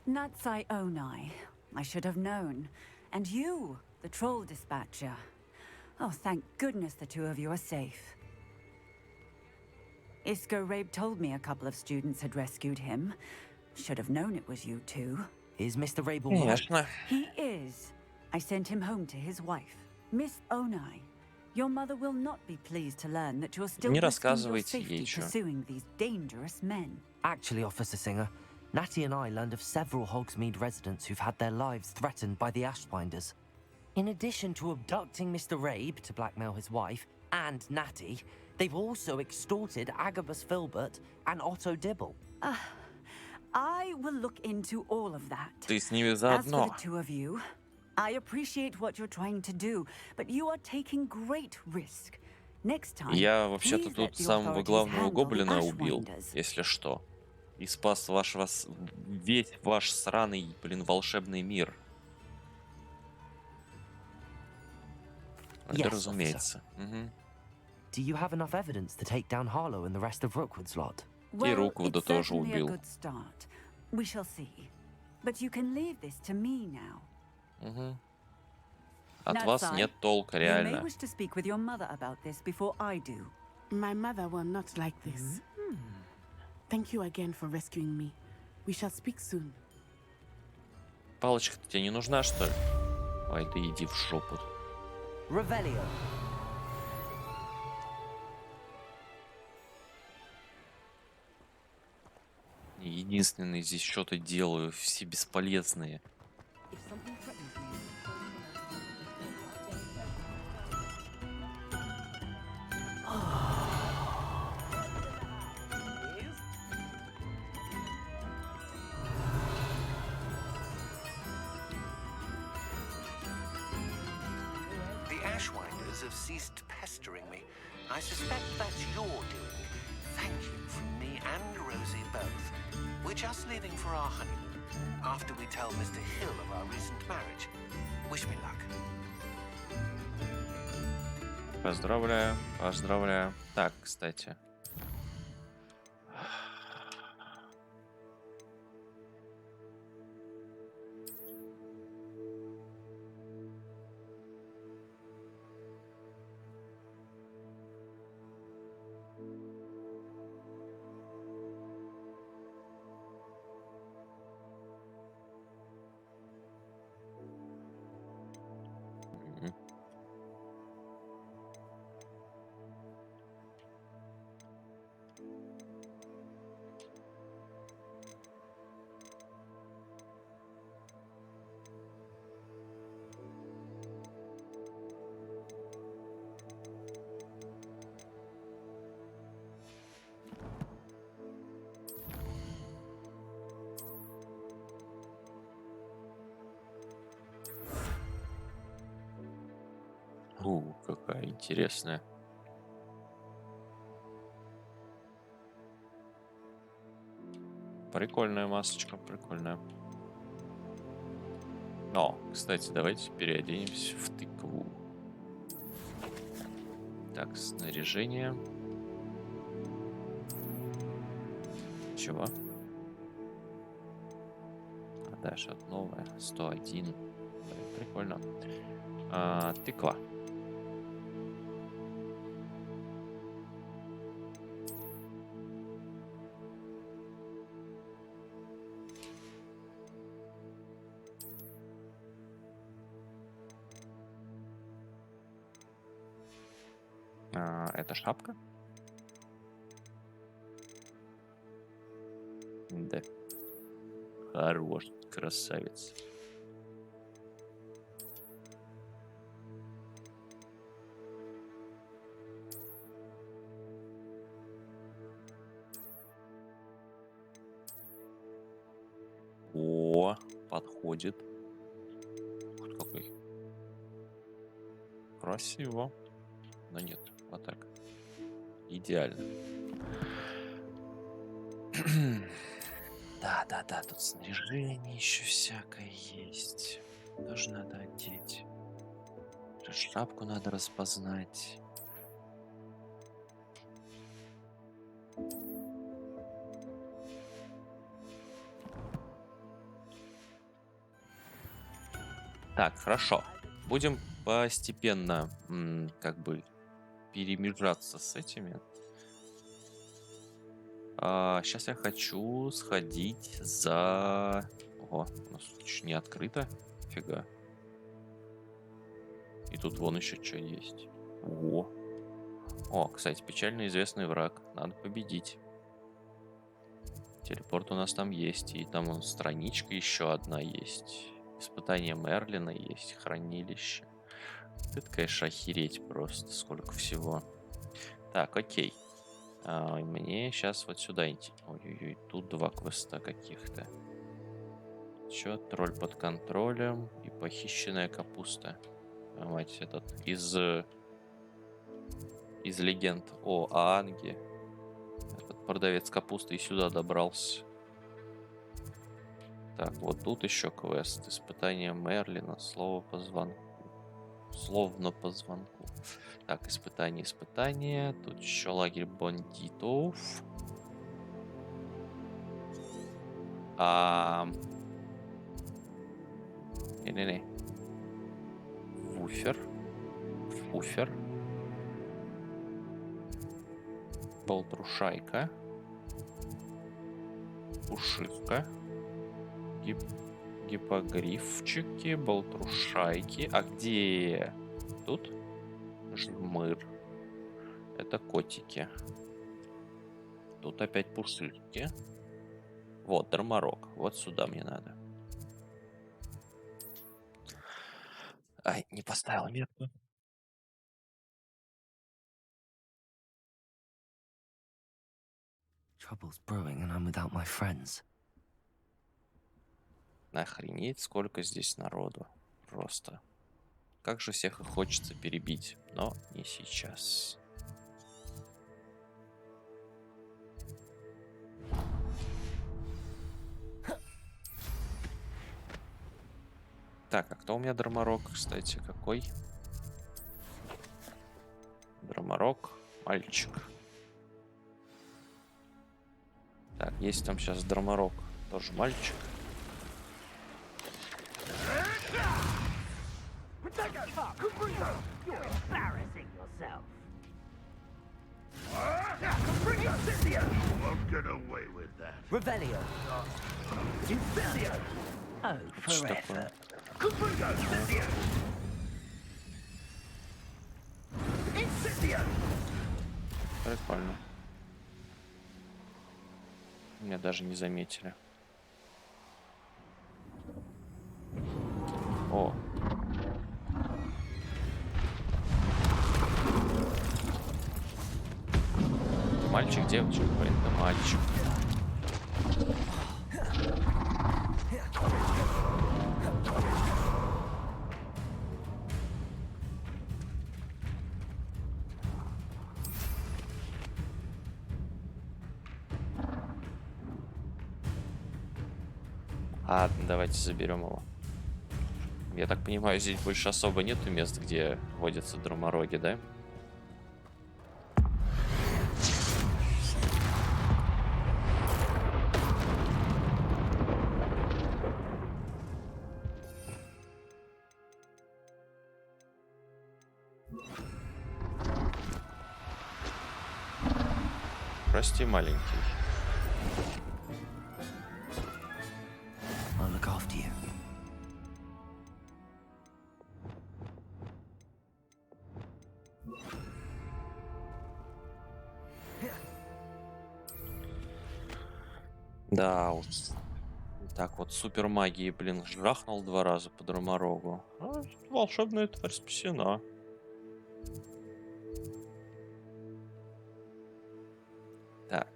Natsai Onai. I should have known. And you, the troll dispatcher. Oh, thank goodness the two of you are safe. Isco Rabe told me a couple of students had rescued him. Should have known it was you two. Is Mr. Rabe all Конечно. right? He is. I sent him home to his wife, Miss Onai. Your mother will not be pleased to learn that you're still Не risking your рассказывайте safety ей, чё. pursuing these dangerous men. Actually, Officer Singer, Natty and I learned of several Hogsmeade residents who've had their lives threatened by the Ashwinders. In addition to abducting Mr. Rabe to blackmail his wife and Natty, they've also extorted Agabus Filbert and Otto Dibble. I will look into all of that. Ты с ними As for заодно. the two of you, I appreciate what you're trying to do, but you are taking great risk. Next time, Я вообще-то please let тут the самого authorities главного handle the гоблина убил, Ashwinders. если что. И спас весь ваш сраный, волшебный мир. Это Yes, разумеется. Мгм. Do you have enough evidence to take down Harlow and the rest of Rookwood's lot? Well, Руквуда it's тоже certainly a убил. good start. We shall see. But you can leave this to me now. Мгм. От That's вас I. нет толка, You may реально. wish to speak with your mother about this before I do. My mother will not like this. Thank you again for rescuing me. We shall speak soon. Палочка-то тебе не нужна, что ли? Ой, да иди в жопу. Revelio. Единственный здесь что-то делаю, все бесполезные. If something threatens me, The Ashwinders have ceased pestering me. I suspect that's your doing. Thank you from me and Rosie both. We're just leaving for our honeymoon after we tell Mr. Hill of our recent marriage. Wish me luck. Поздравляю, поздравляю. Так, кстати. Мгм. Какая интересная. Прикольная масочка, прикольная. О, кстати, давайте переоденемся в тыкву. Так, снаряжение. Чего? А, да, что-то новое. 101. Прикольно. Тыква. Это шапка? Да. Хорош, красавец. О, подходит. Ух ты, какой. Красиво. Но нет, вот так. Идеально. Да, тут снаряжение еще всякое есть. Тоже надо одеть. Шапку надо распознать. Так, хорошо. Будем постепенно как бы перемежаться с этими. Сейчас я хочу сходить за... Ого, у нас тут еще не открыто. Фига. И тут вон еще что есть. О, кстати, печально известный враг. Надо победить. Телепорт у нас там есть. И там вон страничка еще одна есть. Испытание Мерлина есть. Хранилище. Это, конечно, охереть просто. Сколько всего. Так, окей. Мне сейчас вот сюда идти. Ой-ой-ой, тут 2 квеста каких-то. Чё? Тролль под контролем и похищенная капуста. Мать, этот из легенд о Аанге. Этот продавец капусты и сюда добрался. Так, вот тут еще квест. Испытание Мерлина. Слово по звонку. Словно по звонку. Так, испытание. Тут еще лагерь бандитов. Не-не-не. Фуфер. Болтрушайка. Пушистка. Гиппогрифчики, болтрушайки. А где? Тут? Жмыр. Это котики. Тут опять пушистки. Вот, дарморог. Вот сюда мне надо. Ай, не поставил метку. Trouble's brewing and I'm without my friends. Охренеть, сколько здесь народу. Просто. Как же всех их хочется перебить. Но не сейчас. Так, а кто у меня дарморог, кстати, какой? Дарморог, мальчик. Так, есть там сейчас дарморог, тоже мальчик. Revelio. Incendio. Oh, for effort. Incendio. Прикольно. Меня даже не заметили. О. Мальчик, девочка, блин, это мальчик. Ладно, давайте заберем его. Я так понимаю, здесь больше особо нету мест, где водятся дармороги, да? Прости, маленький. I'll look after you. Да уж. Так вот, супер магии, блин, жахнул 2 раза по дарморогу. А, волшебная тварь спасена. Так.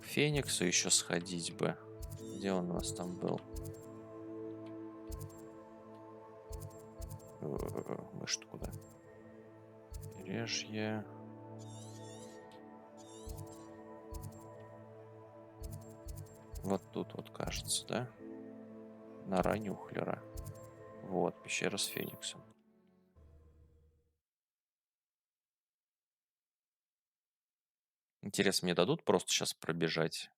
К Фениксу еще сходить бы. Где он у нас там был? Мышь-то куда? Побережье. Вот тут вот, кажется, да? Нора Нюхлера. Вот, пещера с Фениксом. Интересно, мне дадут просто сейчас пробежать?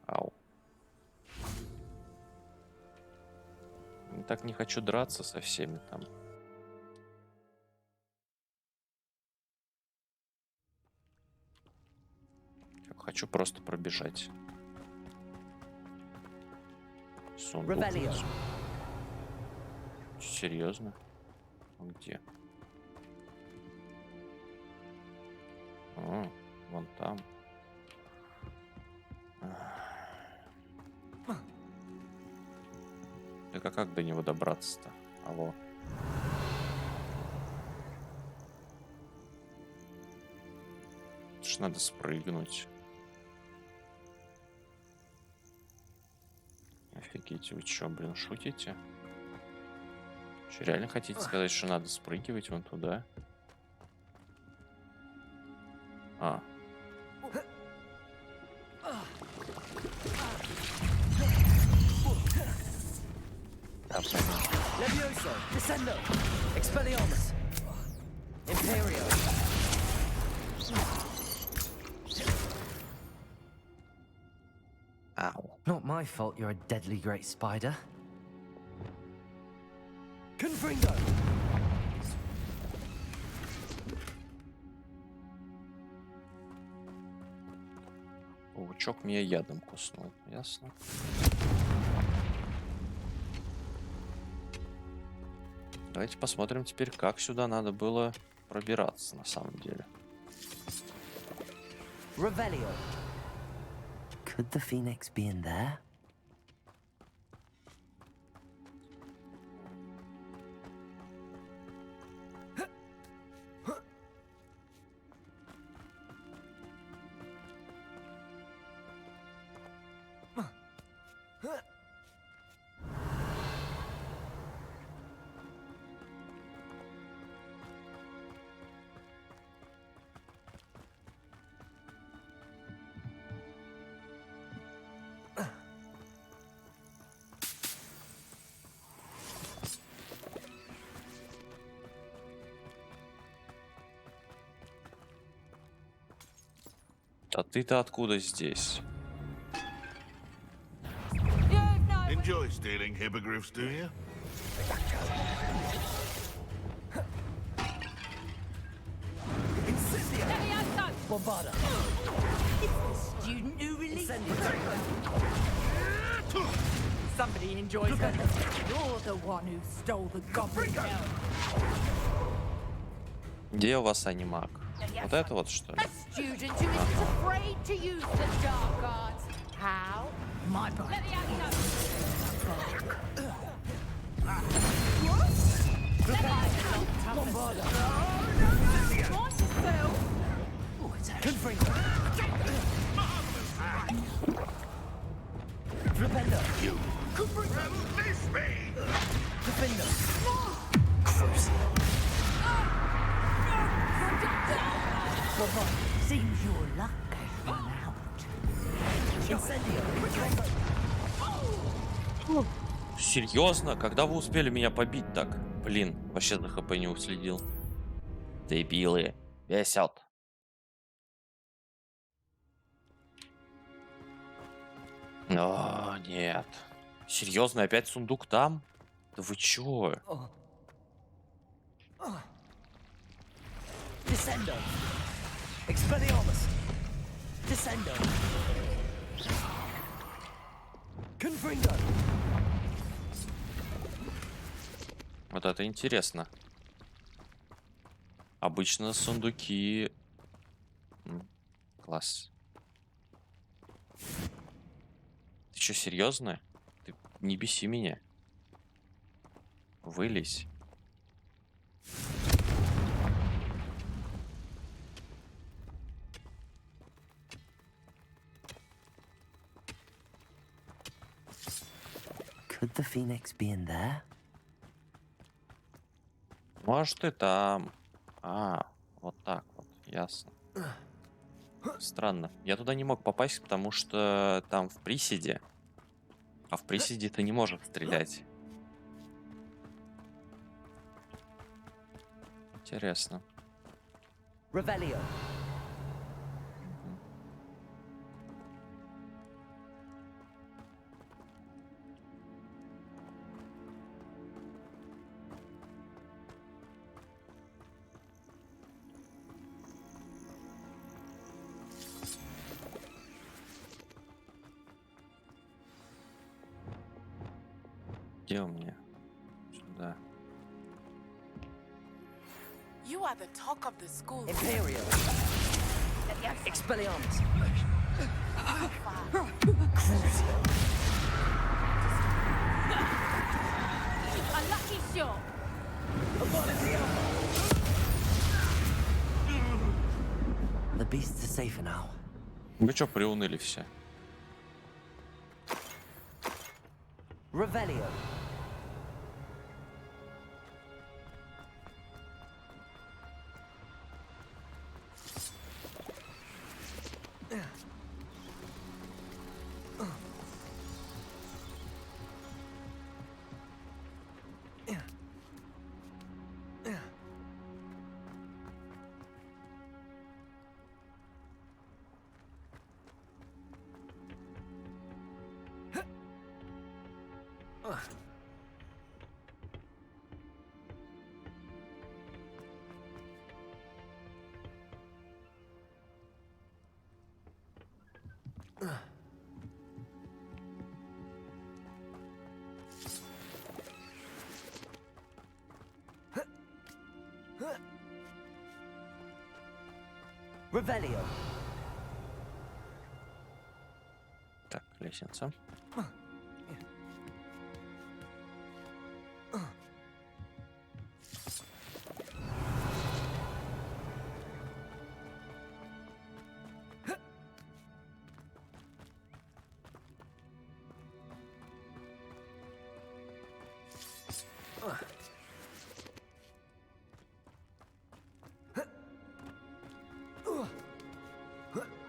Ау. Так не хочу драться со всеми там. Хочу просто пробежать. Сундук. Серьезно? Он где? О, вон там. Так а как до него добраться-то? Алло. Ж надо спрыгнуть. Офигеть, вы чё, блин, шутите? Что, реально хотите сказать, что надо спрыгивать вон туда? А. Да, понятно. Levioso, Descendo, Expelliarmus, Imperio. Ow. Not my fault you're a deadly great spider. Confringo! Паучок меня ядом куснул, ясно. Давайте посмотрим теперь, как сюда надо было пробираться на самом деле. Revelio. Could the phoenix be in there? А ты-то откуда здесь? Enjoy stealing hippogriffs, do you? Bombarda. It's the student who released Somebody enjoys her. You're the one who stole the goblin bell. Где у вас анимак? Вот это вот что ли? A student who isn't afraid to use the dark arts. How? My bad. Flipendo. You miss me! Defender. Seems your luck has run out. Incendio. Серьезно? Когда вы успели меня побить так? Блин, вообще за ХП не уследил. Дебилы. Весят. О, нет. Серьезно, опять сундук там? Да вы чё? Descendo. Expelliarmus. Descendo. Confringo. Вот это интересно. Обычно сундуки... Класс. Ты чё, серьезно? Ты не беси меня. Вылезь. Could the phoenix be in there? Может и там. А, вот так вот, ясно. Странно. Я туда не мог попасть, потому что там в приседе. А в приседе ты не можешь стрелять. Интересно. Revelio. Где у меня? Сюда. You are the talk of the school. Imperio. Expelliarmus. A lucky shot. The beasts are safer now. Вы чё приуныли все? Revelio. Revelio. Так, лестница.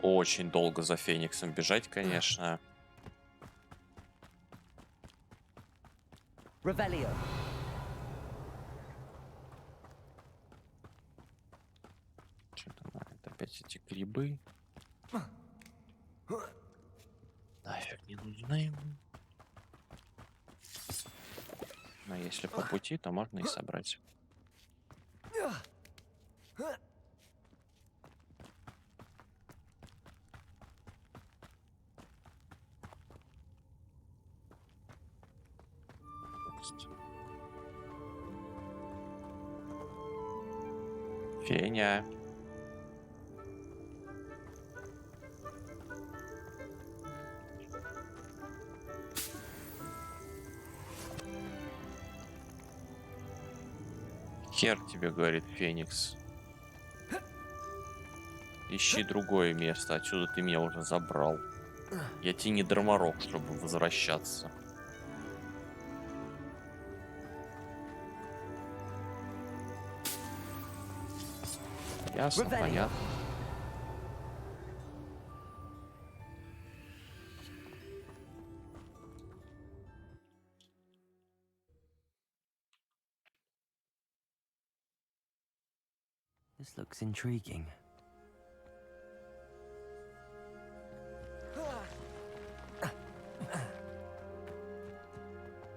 Очень долго за Фениксом бежать, конечно. Revelio. Что-то это опять эти грибы. Нафиг не нужны. Но если по пути, то можно и собрать. Феня. Хер тебе, говорит Феникс. Ищи другое место. Отсюда ты меня уже забрал. Я тебе не драморок, чтобы возвращаться. Ясно, понятно. This looks intriguing.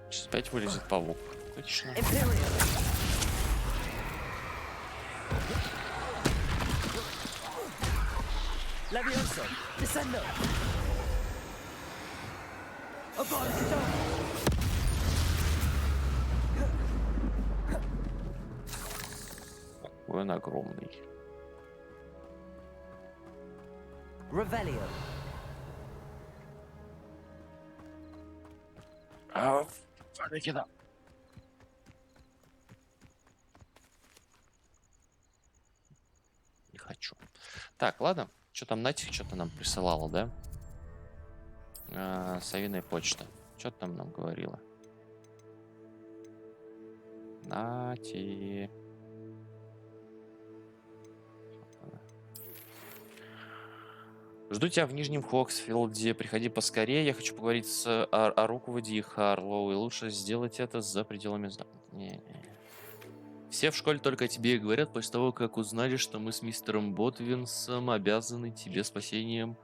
Сейчас опять вылезет паук. Точно. Levioso, descendo. Какой он огромный. Revelio. Все-таки да. Не хочу. Так, ладно. Что там Натих что-то нам присылала, да? Совиная почта. Что там нам говорила? Нати. Жду тебя в Нижнем Хоксфилде. Приходи поскорее. Я хочу поговорить с о руководе и Харлоу. И лучше сделать это за пределами Не. Все в школе только о тебе и говорят после того, как узнали, что мы с мистером Ботвинсом обязаны тебе спасением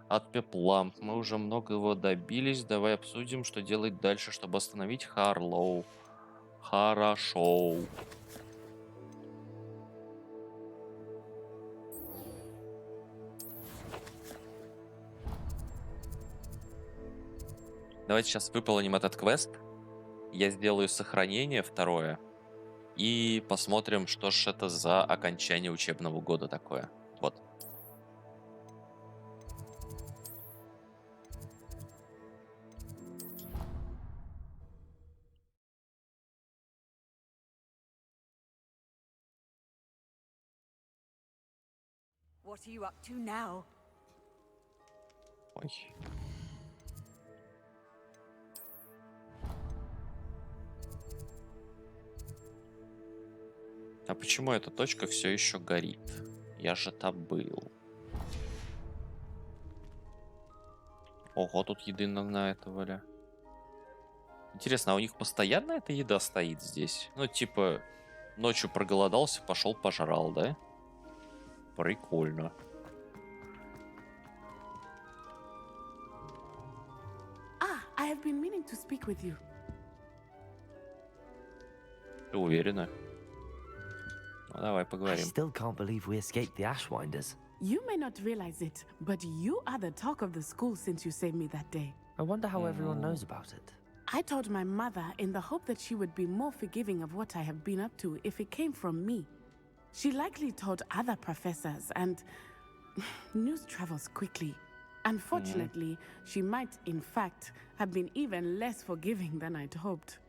от пепла. Мы уже многого добились. Давай обсудим, что делать дальше, чтобы остановить Харлоу. Хорошо. Давайте сейчас выполним этот квест. Я сделаю сохранение второе. И посмотрим, что ж это за окончание учебного года такое. Вот. What are you up to now? Ой. А почему эта точка все еще горит? Я же там был. Ого, тут еды на этого, ля. Интересно, а у них постоянно эта еда стоит здесь? Ну, типа, ночью проголодался, пошел пожрал, да? Прикольно. I have been meaning to speak with you. Ты уверена? Ну, давай I поговорим. still can't believe we escaped the Ashwinders. You may not realize it, but you are the talk of the school since you saved me that day. I wonder how everyone knows about it. I told my mother in the hope that she would be more forgiving of what I have been up to if it came from me. She likely told other professors, and news travels quickly. Unfortunately, she might, in fact, have been even less forgiving than I'd hoped.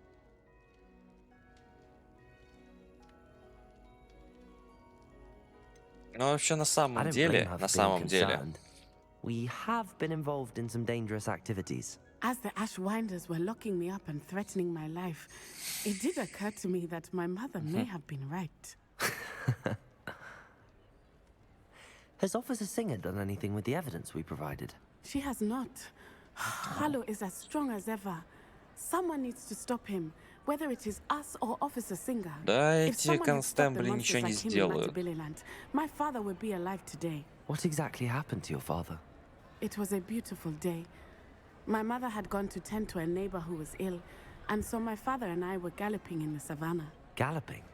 Ну, вообще, на самом деле, we have been involved in some dangerous activities. As the Ashwinders were locking me up and threatening my life, it did occur to me that my mother may have been right. Has Officer Singer done anything with the evidence we provided? She has not. Harlow is as strong as ever. Someone needs to stop him, whether it is us or Officer Singer. Да, If эти someone had stopped the констебли monsters ничего не like him in сделают. Matabeleland, my father would be alive today. What exactly happened to your father? It was a beautiful day. My mother had gone to tend to a neighbor who was ill, and so my father and I were galloping in the savannah. Galloping?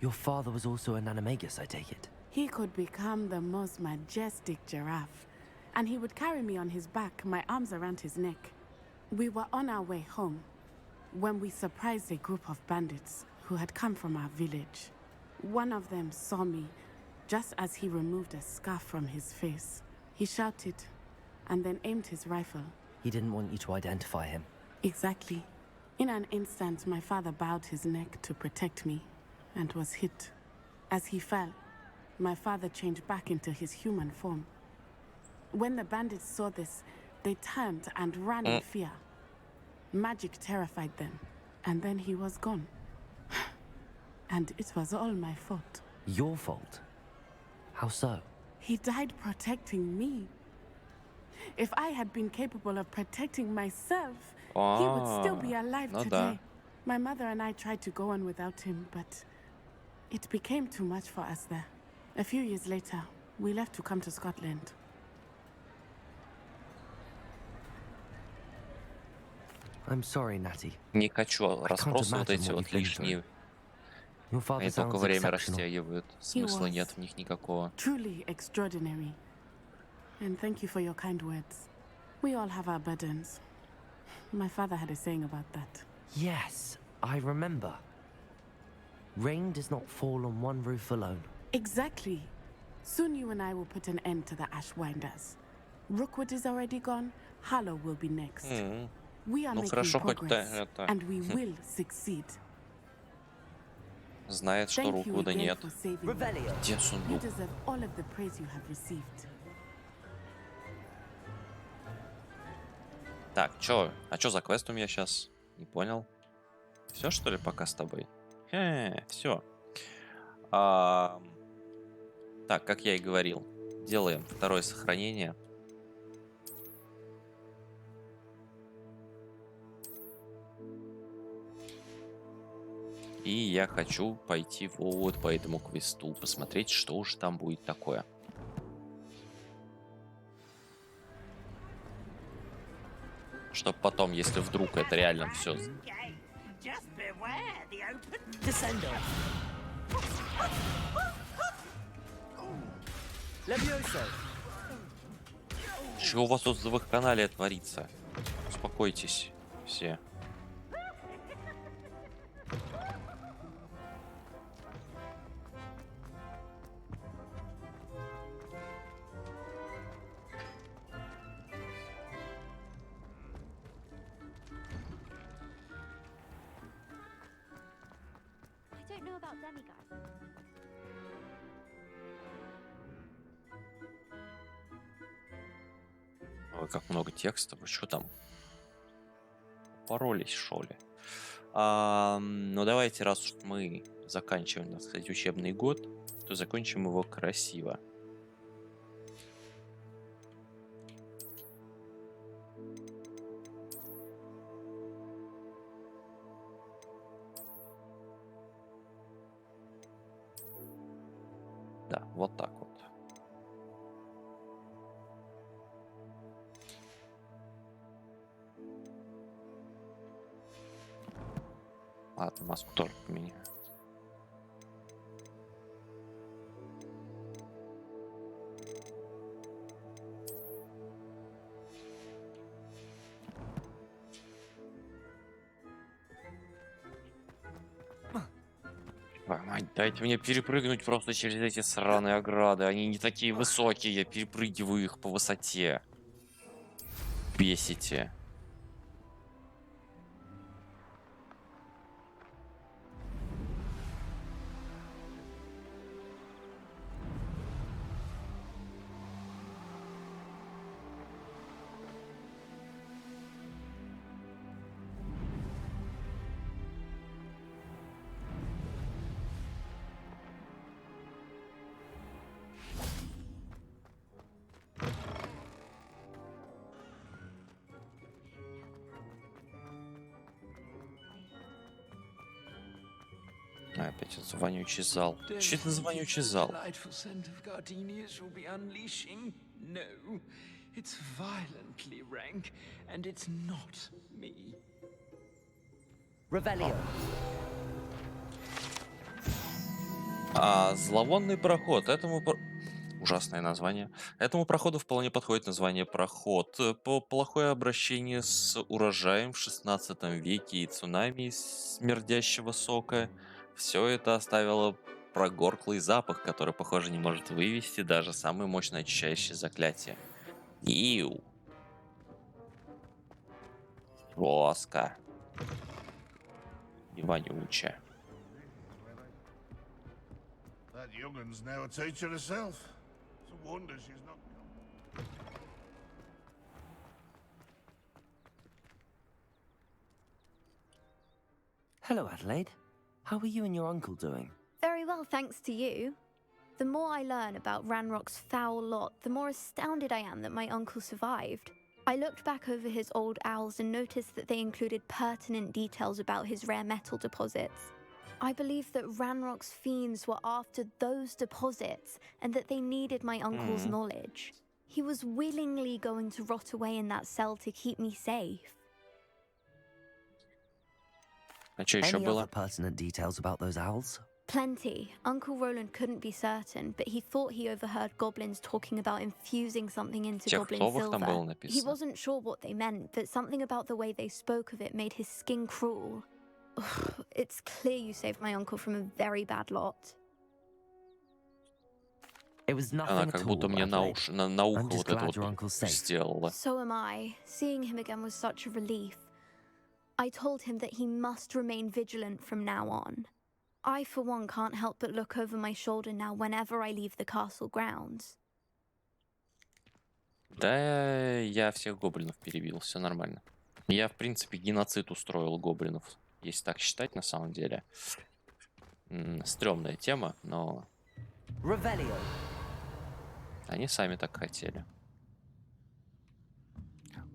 Your father was also an animagus, I take it? He could become the most majestic giraffe, and he would carry me on his back, my arms around his neck. We were on our way home when we surprised a group of bandits who had come from our village. One of them saw me just as he removed a scarf from his face. He shouted and then aimed his rifle. He didn't want you to identify him. Exactly. In an instant, my father bowed his neck to protect me and was hit. As he fell, my father changed back into his human form. When the bandits saw this, they turned and ran in fear. Magic terrified them, and then he was gone. And it was all my fault. Your fault? How so? He died protecting me. If I had been capable of protecting myself, he would still be alive today. My mother and I tried to go on without him, but it became too much for us there. A few years later, we left to come to Scotland. I'm sorry, Natty. Не хочу расспросы вот эти вот лишние. Они только время растягивают. Смысла нет в них никакого. Truly extraordinary. And thank you for your kind words. We all have our burdens. My father had a saying about that. Yes, I remember. Rain does not fall on one roof alone. Exactly. Soon you and I will put an end to the Ashwinders. Rookwood is already gone. Harlow will be next. We are making progress, and we will succeed. Знает, что Руквуда нет. Где сундук? You deserve all of the praise you have received. Так, чё? А чё за квест у меня сейчас? Не понял. Все, что ли, пока с тобой? Все. Так, как я и говорил, делаем второе сохранение. И я хочу пойти вот по этому квесту, посмотреть, что уж там будет такое. Чтоб потом, если вдруг это реально все... Что у вас тут в их канале творится? Успокойтесь все. Ой, как много текста. Вы что там? Поролись, что ли? Ну, давайте, раз уж мы заканчиваем, так сказать, учебный год, то закончим его красиво. Да, вот так вот. Ладно, маску тоже поменяю. Твою мать, дайте мне перепрыгнуть просто через эти сраные ограды. Они не такие высокие, я перепрыгиваю их по высоте. Бесите. Опять этот вонючий зал. Что это за вонючий зал? Delightful scent of gardenias you'll be unleashing. No, it's violently rank, and it's not me. Revelio. Зловонный проход. Ужасное название. Этому проходу вполне подходит название проход. По плохое обращение с урожаем в 16 веке и цунами из смердящего сока. Все это оставило прогорклый запах, который, похоже, не может вывести даже самое мощное очищающее заклятие. Иу. Жестко. И вонючая. That young'un's now a teacher herself. It's a wonder she's not. Hello, Adelaide. How are you and your uncle doing? Very well, thanks to you. The more I learn about Ranrock's foul lot, the more astounded I am that my uncle survived. I looked back over his old owls and noticed that they included pertinent details about his rare metal deposits. I believe that Ranrock's fiends were after those deposits and that they needed my uncle's knowledge. He was willingly going to rot away in that cell to keep me safe. Any other pertinent details about those owls? Plenty. Uncle Roland couldn't be certain, but he thought he overheard goblins talking about infusing something into goblin silver. He wasn't sure what they meant, but something about the way they spoke of it made his skin crawl. It's clear you saved my uncle from a very bad lot. It was nothing Она at как all, будто мне на ухо I'm just вот это glad your вот uncle's safe. сделала. So am I. Seeing him again was such a relief. I told him that he must remain vigilant from now on. I, for one, can't help but look over my shoulder now whenever I leave the castle grounds. Да, я всех гоблинов перебил, все нормально. Я, в принципе, геноцид устроил гоблинов, если так считать на самом деле. Стрёмная тема, но... Revelio. Они сами так хотели.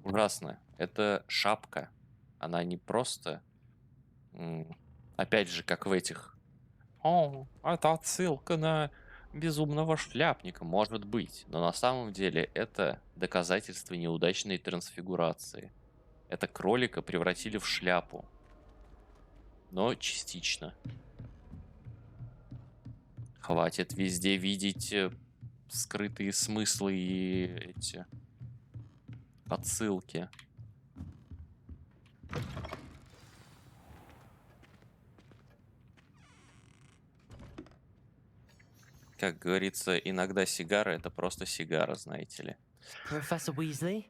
Ужасно. Это шапка. Она не просто... Опять же, как в этих... О, это отсылка на безумного шляпника. Может быть. Но на самом деле это доказательство неудачной трансфигурации. Это кролика превратили в шляпу. Но частично. Хватит везде видеть скрытые смыслы и эти отсылки. Как говорится, иногда сигара — это просто сигара, знаете ли. Professor Weasley,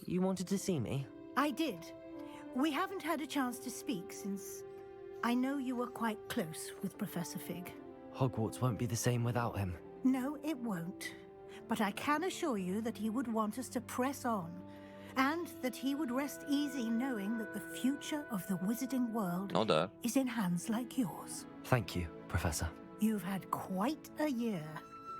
you wanted to see me? I did. We haven't had a chance to speak since I know you were quite close with Professor Fig. Hogwarts won't be the same without him. No, it won't. But I can assure you that he would want us to press on, and that he would rest easy knowing that the future of the wizarding world is in hands like yours. Thank you, Professor. You've had quite a year,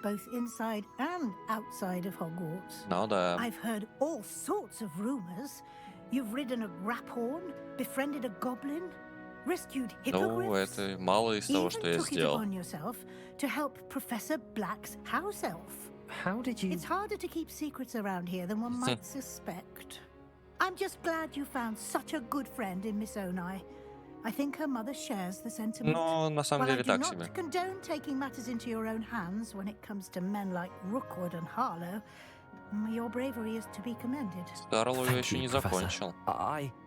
both inside and outside of Hogwarts. I've heard all sorts of rumors. You've ridden a graphorn, befriended a goblin, rescued hippogriffs, это мало из того, что я took it сделал. upon yourself to help Professor Black's house elf. How did you... It's harder to keep secrets around here than one might suspect. I'm just glad you found such a good friend in Miss Onai. I think her mother shares the sentiment. Но на самом деле так While I себе. do not condone taking matters into your own hands when it comes to men like Rookwood and Harlow, your bravery is to be commended. Harlow я еще не закончил.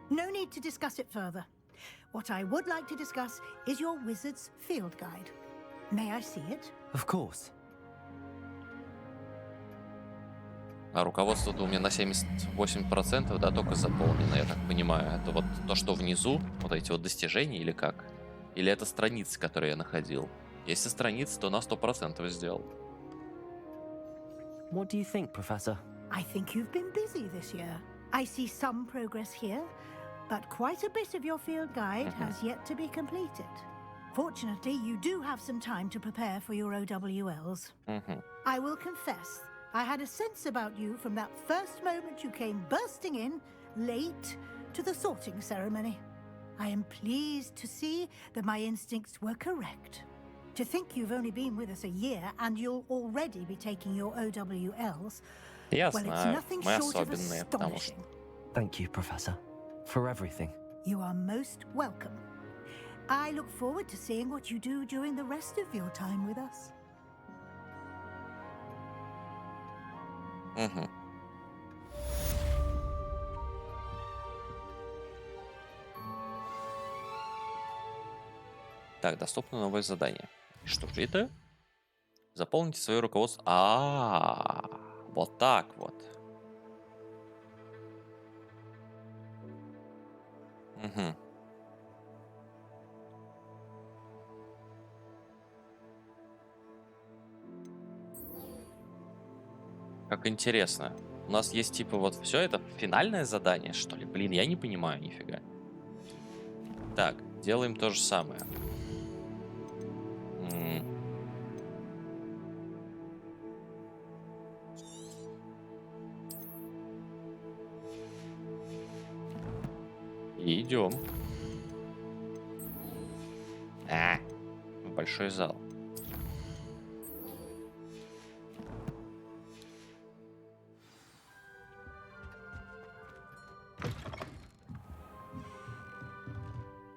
No need to discuss it further. what I would like to discuss is your wizard's field guide. May I see it? Of course. А руководство-то у меня на 78%, да, только заполнено, я так понимаю. Это вот то, что внизу, вот эти вот достижения или как? Или это страницы, которые я находил? Если страницы, то на 100% сделал. What do you think, Professor? I think you've been busy this year. I see some progress here, but quite a bit of your field guide has yet to be completed. Fortunately, you do have some time to prepare for your OWLs. I will confess, I had a sense about you from that first moment you came bursting in, late, to the sorting ceremony. I am pleased to see that my instincts were correct. To think you've only been with us a year and you'll already be taking your OWLs, Я well, it's знаю, nothing мы short of особенные, потому что... astonishing. Thank you, Professor, for everything. You are most welcome. I look forward to seeing what you do during the rest of your time with us. Так, доступно новое задание. Что же это? Заполните свое руководство. Вот так вот. Как интересно. У нас есть типа вот все это финальное задание, что ли? Блин, я не понимаю нифига. Так, делаем то же самое. И идем. В большой зал.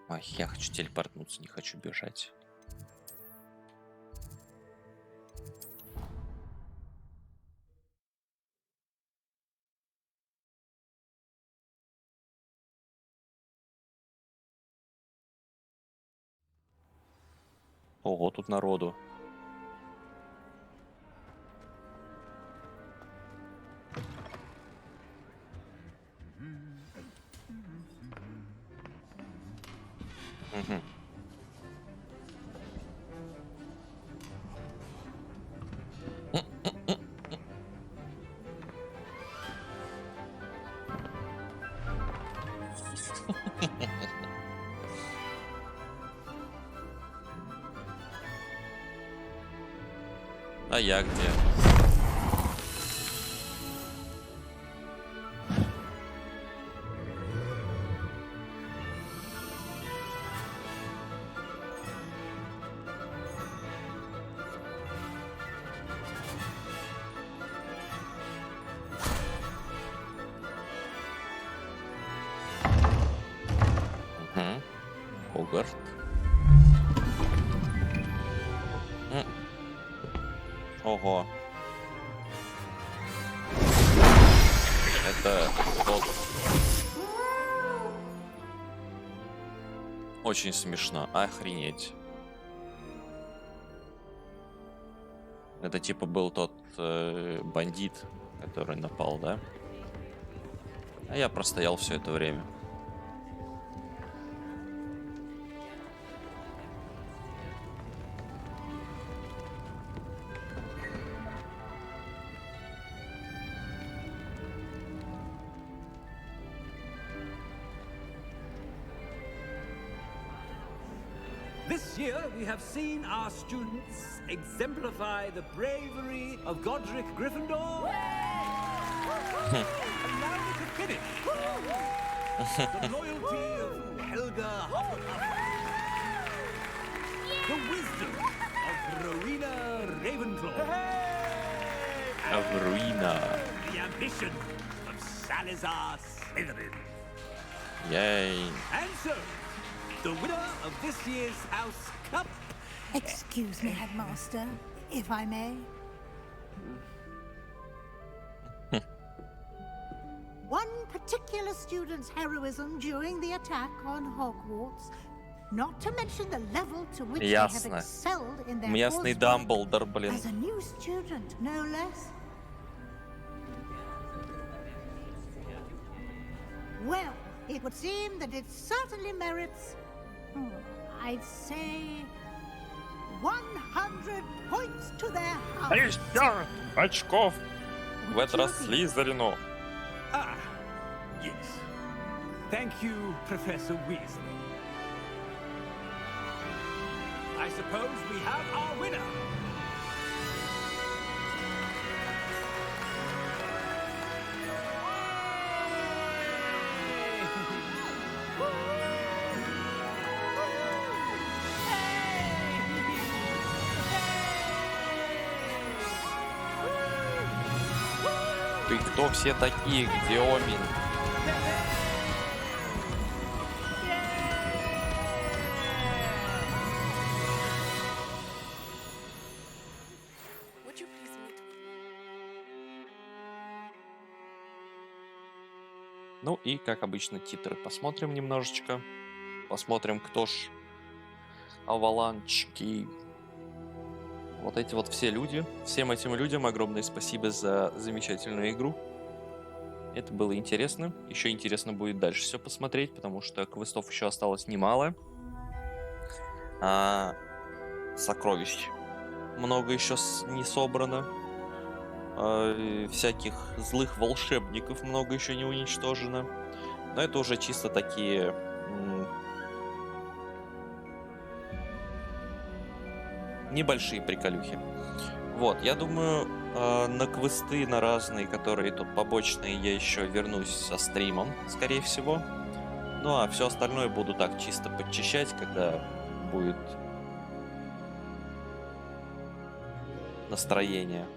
Ой, я хочу телепортнуться, не хочу бежать. Ого, тут народу. А я где? Хогвартс. Ого. Это тот... Очень смешно. Охренеть. Это типа был тот бандит, который напал, да? А я простоял все это время. This year, we have seen our students exemplify the bravery of Godric Gryffindor. And now we can finish. The loyalty of Helga Hufflepuff. The wisdom of Rowena Ravenclaw. Of Rowena. The ambition of Salazar Slytherin. Yay. And so, the winner of this year's House Cup. Excuse me, Headmaster, if I may. One particular students' heroism during the attack on Hogwarts, not to mention the level to which they have Ясно. excelled in their Ясный coursework Дамблдор, блин. as a new student, no less. Well, it would seem that it certainly merits, I'd say, 100 points to their house. 50 очков в этот раз Слизерину. Ah, yes. Thank you, Professor Weasley. I suppose we have our winner. Ты кто все такие? Где Омин? Ну и, как обычно, титры посмотрим немножечко. Посмотрим, кто ж аваланчики. Вот эти вот все люди. Всем этим людям огромное спасибо за замечательную игру. Это было интересно. Еще интересно будет дальше все посмотреть, потому что квестов еще осталось немало. Сокровищ много еще не собрано. Всяких злых волшебников много еще не уничтожено. Но это уже чисто такие небольшие приколюхи. Вот, я думаю, на квесты, на разные, которые тут побочные, я еще вернусь со стримом, скорее всего. Ну а все остальное буду так чисто подчищать, когда будет настроение.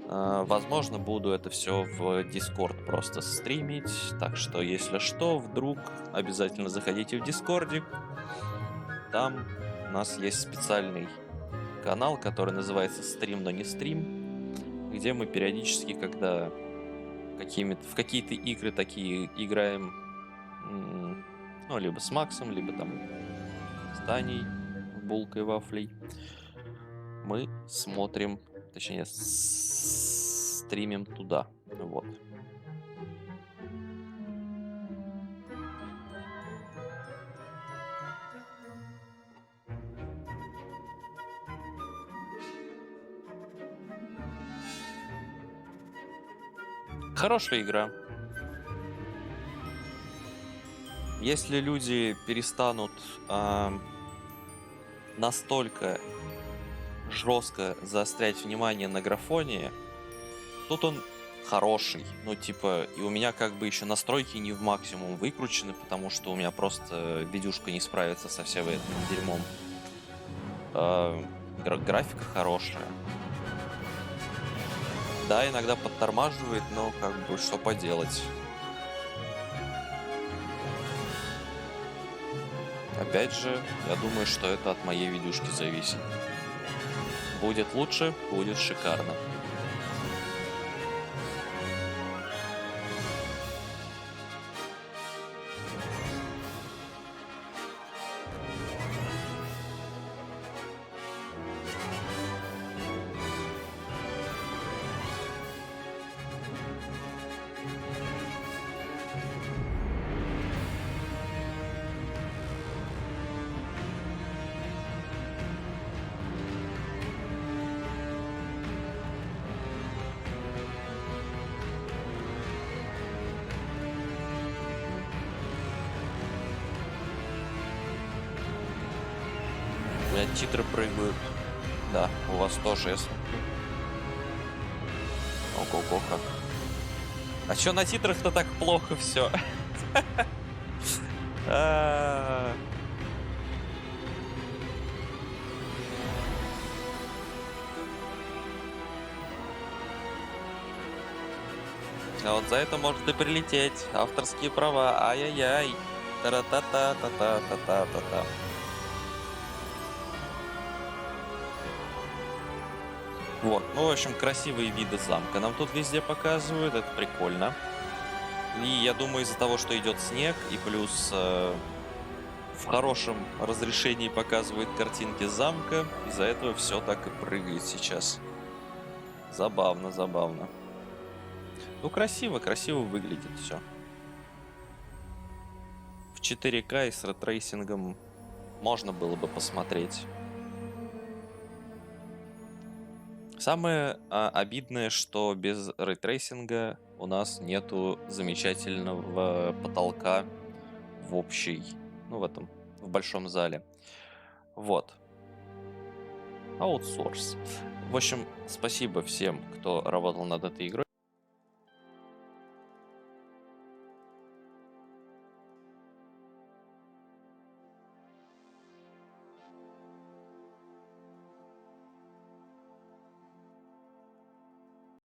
Возможно, буду это все в Discord просто стримить. Так что, если что, вдруг обязательно заходите в Discord. Там у нас есть специальный канал, который называется «Стрим, но не стрим», где мы периодически, когда в какие-то игры такие играем, ну, либо с Максом, либо там с Таней, булкой, вафлей, мы смотрим, точнее, стримим туда. Вот. Хорошая игра. Если люди перестанут настолько жестко заострять внимание на графоне, тут он хороший. Ну, типа, и у меня как бы еще настройки не в максимум выкручены, потому что у меня просто видюшка не справится со всем этим дерьмом. Графика хорошая. Да, иногда подтормаживает, но как бы что поделать. Опять же, я думаю, что это от моей видюшки зависит. Будет лучше, будет шикарно. У меня титры прыгают. Да, у вас тоже, я смотрю. Ого-го, как. А чё на титрах-то так плохо все? А вот за это может и прилететь. Авторские права. Ай-яй-яй. Та-та-та-та-та-та-та-та. Вот, ну, в общем, красивые виды замка нам тут везде показывают, это прикольно. И я думаю, из-за того, что идет снег, и плюс в хорошем разрешении показывают картинки замка, из-за этого все так и прыгает сейчас. Забавно, забавно. Ну, красиво, красиво выглядит все. В 4К и с ретрейсингом можно было бы посмотреть. Самое обидное, что без рейтрейсинга у нас нету замечательного потолка в общей, ну, в большом зале. Вот. Аутсорс. В общем, спасибо всем, кто работал над этой игрой.